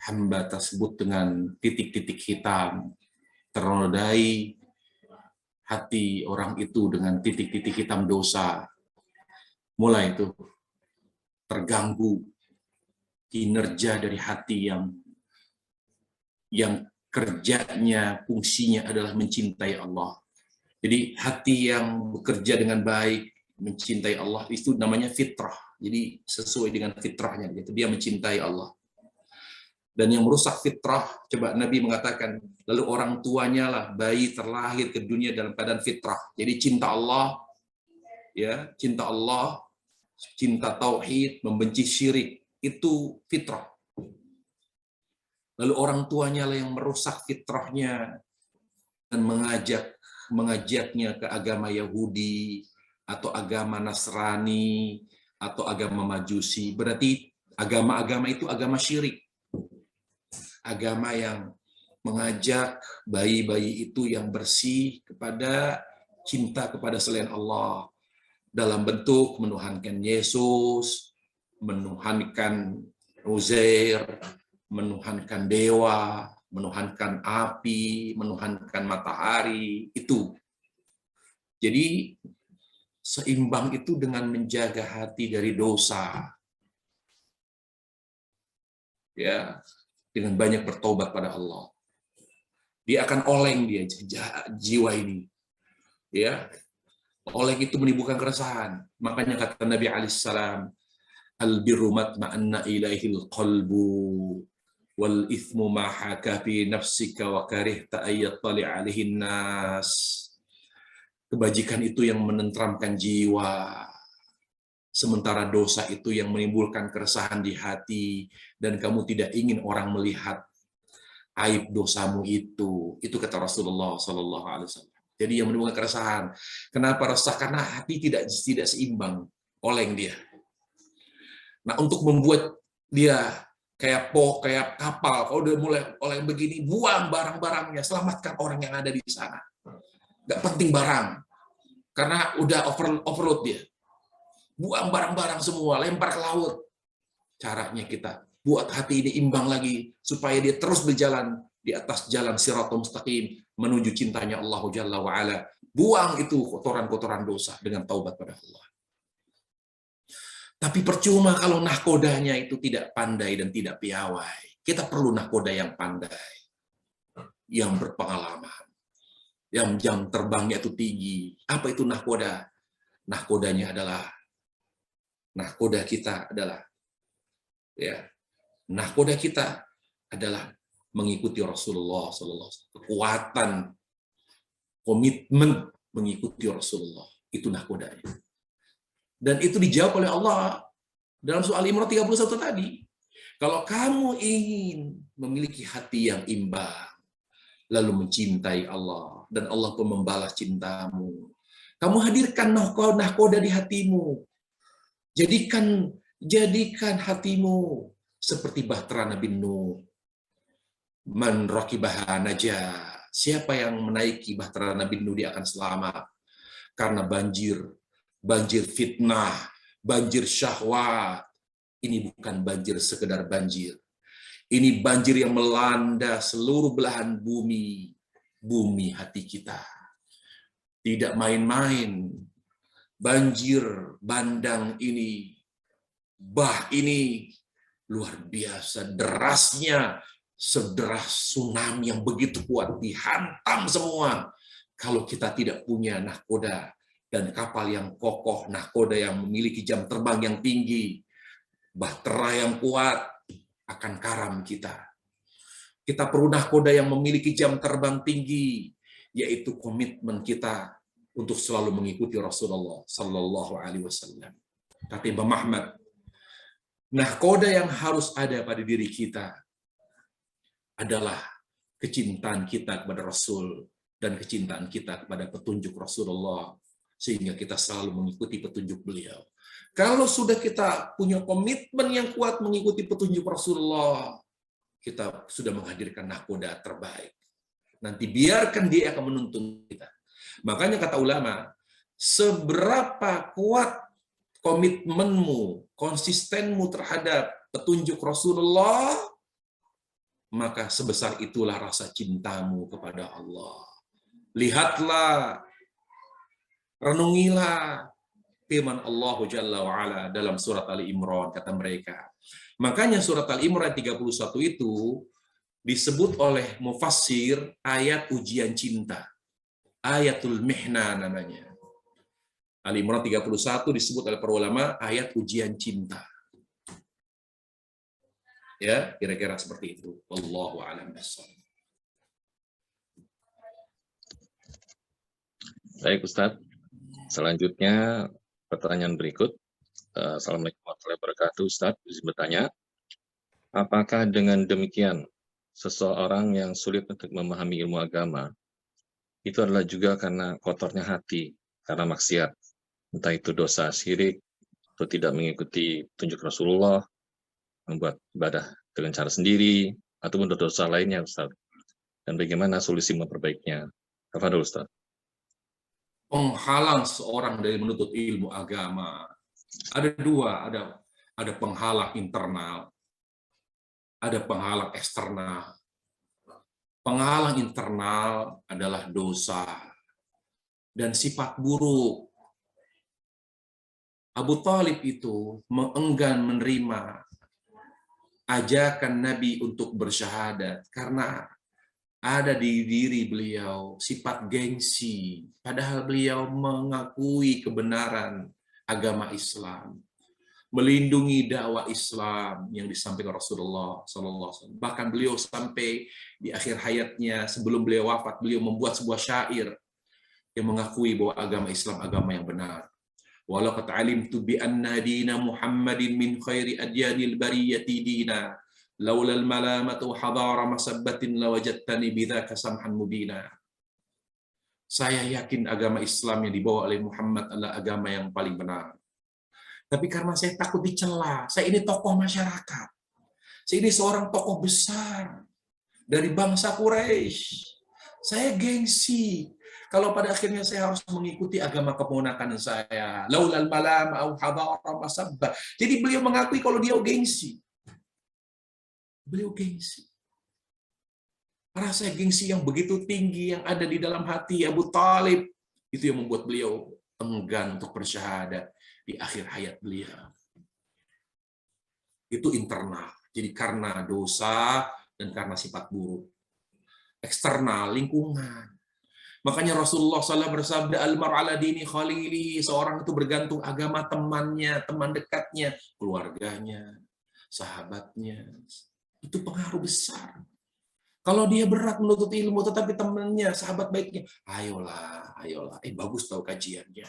hamba tersebut dengan titik-titik hitam, ternodai hati orang itu dengan titik-titik hitam dosa. Mulai itu terganggu kinerja dari hati yang kerjanya, fungsinya adalah mencintai Allah. Jadi hati yang bekerja dengan baik, mencintai Allah, itu namanya fitrah. Jadi sesuai dengan fitrahnya, gitu. Dia mencintai Allah. Dan yang merusak fitrah, coba Nabi mengatakan, lalu orang tuanya lah, bayi terlahir ke dunia dalam keadaan fitrah. Jadi cinta Allah, ya, cinta Allah, cinta tauhid, membenci syirik, itu fitrah. Lalu orang tuanya lah yang merusak fitrahnya dan mengajaknya ke agama Yahudi atau agama Nasrani atau agama Majusi. Berarti Agama-agama itu agama syirik. Agama yang mengajak bayi-bayi itu yang bersih kepada cinta kepada selain Allah dalam bentuk menuhankan Yesus, menuhankan Uzair, menuhankan dewa, menuhankan api, menuhankan matahari, itu. Jadi seimbang itu dengan menjaga hati dari dosa. Ya, dengan banyak bertobat pada Allah. Dia akan oleng dia jiwa ini. Ya. Oleng itu menimbulkan keresahan. Makanya kata Nabi alaihissalam, al-birru matma'anna ilaihil qalbu wal ithmu ma haka fi nafsika wa karihta ayyatali alaihin nas. Kebajikan itu yang menenteramkan jiwa. Sementara dosa itu yang menimbulkan keresahan di hati dan kamu tidak ingin orang melihat aib dosamu itu. Itu kata Rasulullah Sallallahu Alaihi Wasallam. Jadi yang menimbulkan keresahan. Kenapa resah? Karena hati tidak seimbang, oleng dia. Nah, untuk membuat dia kayak kapal, kalau udah mulai oleng begini, buang barang-barangnya, selamatkan orang yang ada di sana. Nggak penting barang, karena udah overload dia. Buang barang-barang semua, lempar ke laut. Caranya kita buat hati ini imbang lagi, supaya dia terus berjalan di atas jalan Shiratal Mustaqim, menuju cintanya Allah Jalla wa'ala. Buang itu kotoran-kotoran dosa dengan taubat pada Allah. Tapi percuma kalau nahkodanya itu tidak pandai dan tidak piawai. Kita perlu nahkoda yang pandai, yang berpengalaman, yang jam terbangnya itu tinggi. Apa itu nahkoda? Nahkodanya adalah, nahkoda kita adalah, ya, nahkoda kita adalah mengikuti Rasulullah Sallallahu Alaihi Wasallam. Kekuatan, komitmen mengikuti Rasulullah, itu nahkodanya. Dan itu dijawab oleh Allah dalam surah Al-Imran 31 tadi. Kalau kamu ingin memiliki hati yang imbang, lalu mencintai Allah, dan Allah pun membalas cintamu, kamu hadirkan nahkoda di hatimu. Jadikan hatimu seperti bahtera Nabi Nuh. Man raqibaha najah. Siapa yang menaiki bahtera Nabi Nuh, dia akan selamat. Karena banjir fitnah, banjir syahwat. Ini bukan banjir sekedar banjir. Ini banjir yang melanda seluruh belahan bumi hati kita. Tidak main-main. Banjir bandang ini, bah ini luar biasa derasnya, sederas tsunami yang begitu kuat, dihantam semua. Kalau kita tidak punya nahkoda dan kapal yang kokoh, nahkoda yang memiliki jam terbang yang tinggi, bahtera yang kuat, akan karam kita. Kita perlu nahkoda yang memiliki jam terbang tinggi, yaitu komitmen kita untuk selalu mengikuti Rasulullah Sallallahu Alaihi Wasallam. Kata Imam Ahmad, nahkoda yang harus ada pada diri kita adalah kecintaan kita kepada Rasul dan kecintaan kita kepada petunjuk Rasulullah, sehingga kita selalu mengikuti petunjuk beliau. Kalau sudah kita punya komitmen yang kuat mengikuti petunjuk Rasulullah, kita sudah menghadirkan nahkoda terbaik. Nanti biarkan dia akan menuntun kita. Makanya kata ulama, seberapa kuat komitmenmu, konsistenmu terhadap petunjuk Rasulullah, maka sebesar itulah rasa cintamu kepada Allah. Lihatlah, renungilah firman Allah Jalla wa'ala dalam surat Ali Imran, kata mereka. Makanya surat Ali Imran 31 itu disebut oleh mufassir ayat ujian cinta. Ayatul Mihna namanya. Ali Imran 31 disebut oleh para ulama ayat ujian cinta. Ya, kira-kira seperti itu. Wallahu a'lam bishawab. Baik Ustadz. Selanjutnya pertanyaan berikut. Assalamualaikum warahmatullahi wabarakatuh. Ustadz, izin bertanya, apakah dengan demikian seseorang yang sulit untuk memahami ilmu agama itu adalah juga karena kotornya hati, karena maksiat, entah itu dosa syirik, atau tidak mengikuti petunjuk Rasulullah, membuat ibadah dengan cara sendiri, ataupun dosa lainnya, Ustaz? Dan bagaimana solusi memperbaikinya? Tafadhol, Ustaz. Penghalang seorang dari menuntut ilmu agama ada dua, ada penghalang internal, ada penghalang eksternal. Penghalang internal adalah dosa dan sifat buruk. Abu Thalib itu enggan menerima ajakan Nabi untuk bersyahadat karena ada di diri beliau sifat gengsi, padahal beliau mengakui kebenaran agama Islam, melindungi dakwah Islam yang disampaikan Rasulullah SAW. Bahkan beliau sampai di akhir hayatnya, sebelum beliau wafat, beliau membuat sebuah syair yang mengakui bahwa agama Islam agama yang benar. Walaqad alimtu bi anna dina Muhammadin min khairi adyanil bariyati dina laulal malamatu hadara masabbatin lawajadtani bidzaka samhan mubina. Saya yakin agama Islam yang dibawa oleh Muhammad adalah agama yang paling benar. Tapi karena saya takut dicela, saya ini tokoh masyarakat. Saya ini seorang tokoh besar dari bangsa Quraisy. Saya gengsi. Kalau pada akhirnya saya harus mengikuti agama keponakan saya. Laulal malam au hadara masabba. Jadi beliau mengakui kalau dia gengsi. Beliau gengsi. Rasa gengsi yang begitu tinggi yang ada di dalam hati Abu Thalib itu yang membuat beliau enggan untuk bersyahadat di akhir hayat beliau. Itu internal. Jadi karena dosa dan karena sifat buruk. Eksternal, lingkungan. Makanya Rasulullah SAW bersabda, al-mar'u ala dini khalili, seorang itu bergantung agama temannya, teman dekatnya, keluarganya, sahabatnya. Itu pengaruh besar. Kalau dia berat menuntut ilmu, tetapi temannya, sahabat baiknya, ayolah, bagus tahu kajiannya.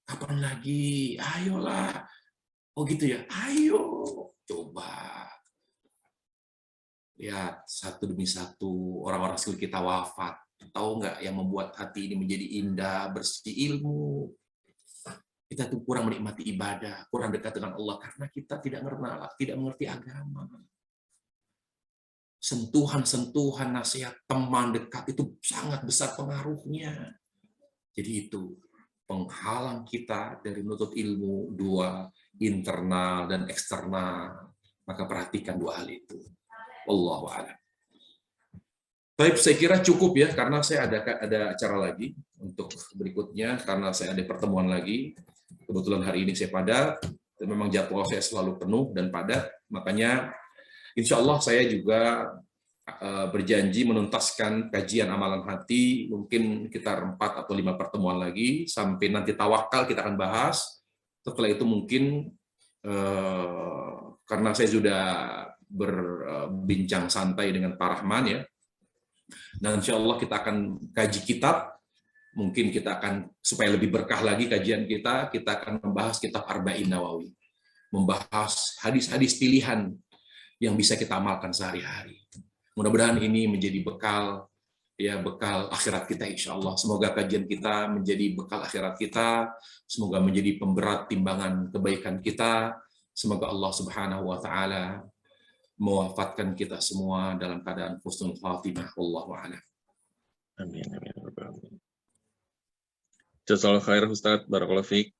Kapan lagi? Ayolah. Oh gitu ya? Ayo, coba. Lihat, satu demi satu, orang-orang sekeliling kita wafat. Tahu nggak yang membuat hati ini menjadi indah, bersih ilmu. Kita tuh kurang menikmati ibadah, kurang dekat dengan Allah karena kita tidak mengerti agama. Sentuhan-sentuhan nasihat teman dekat itu sangat besar pengaruhnya. Jadi itu penghalang kita dari menuntut ilmu, dua, internal dan eksternal. Maka perhatikan dua hal itu. Wallahu a'lam. Baik, saya kira cukup ya, karena saya ada acara lagi untuk berikutnya, karena saya ada pertemuan lagi. Kebetulan hari ini saya padat, dan memang jadwal saya selalu penuh dan padat, makanya insya Allah saya juga berjanji menuntaskan kajian amalan hati, mungkin sekitar 4 atau 5 pertemuan lagi, sampai nanti tawakal kita akan bahas. Setelah itu mungkin, karena saya sudah berbincang santai dengan Pak Rahman ya, dan insya Allah kita akan kaji kitab, mungkin kita akan, supaya lebih berkah lagi kajian kita akan membahas kitab Arba'in Nawawi, membahas hadis-hadis pilihan yang bisa kita amalkan sehari-hari. Mudah-mudahan ini menjadi bekal akhirat kita insya Allah. Semoga kajian kita menjadi bekal akhirat kita, semoga menjadi pemberat timbangan kebaikan kita, semoga Allah Subhanahu wa Ta'ala mewafatkan kita semua dalam keadaan husnul khatimah. Wallahu a'lam. Amin. Jazakallahu khair Ustaz, barakallahu fiik.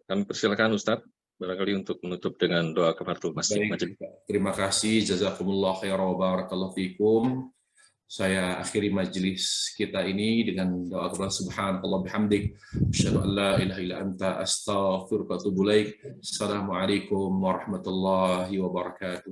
Kami persilakan Ustaz barangkali untuk menutup dengan doa kafaratul masjid. Terima kasih, jazakumullah khairan wa barakallahu fiikum. Saya akhiri majelis kita ini dengan doa kepada subhanallah bihamdik, asyhadu an la ilaha illa anta, astaghfiruka wa atubu ilaik. Assalamualaikum warahmatullahi wabarakatuh.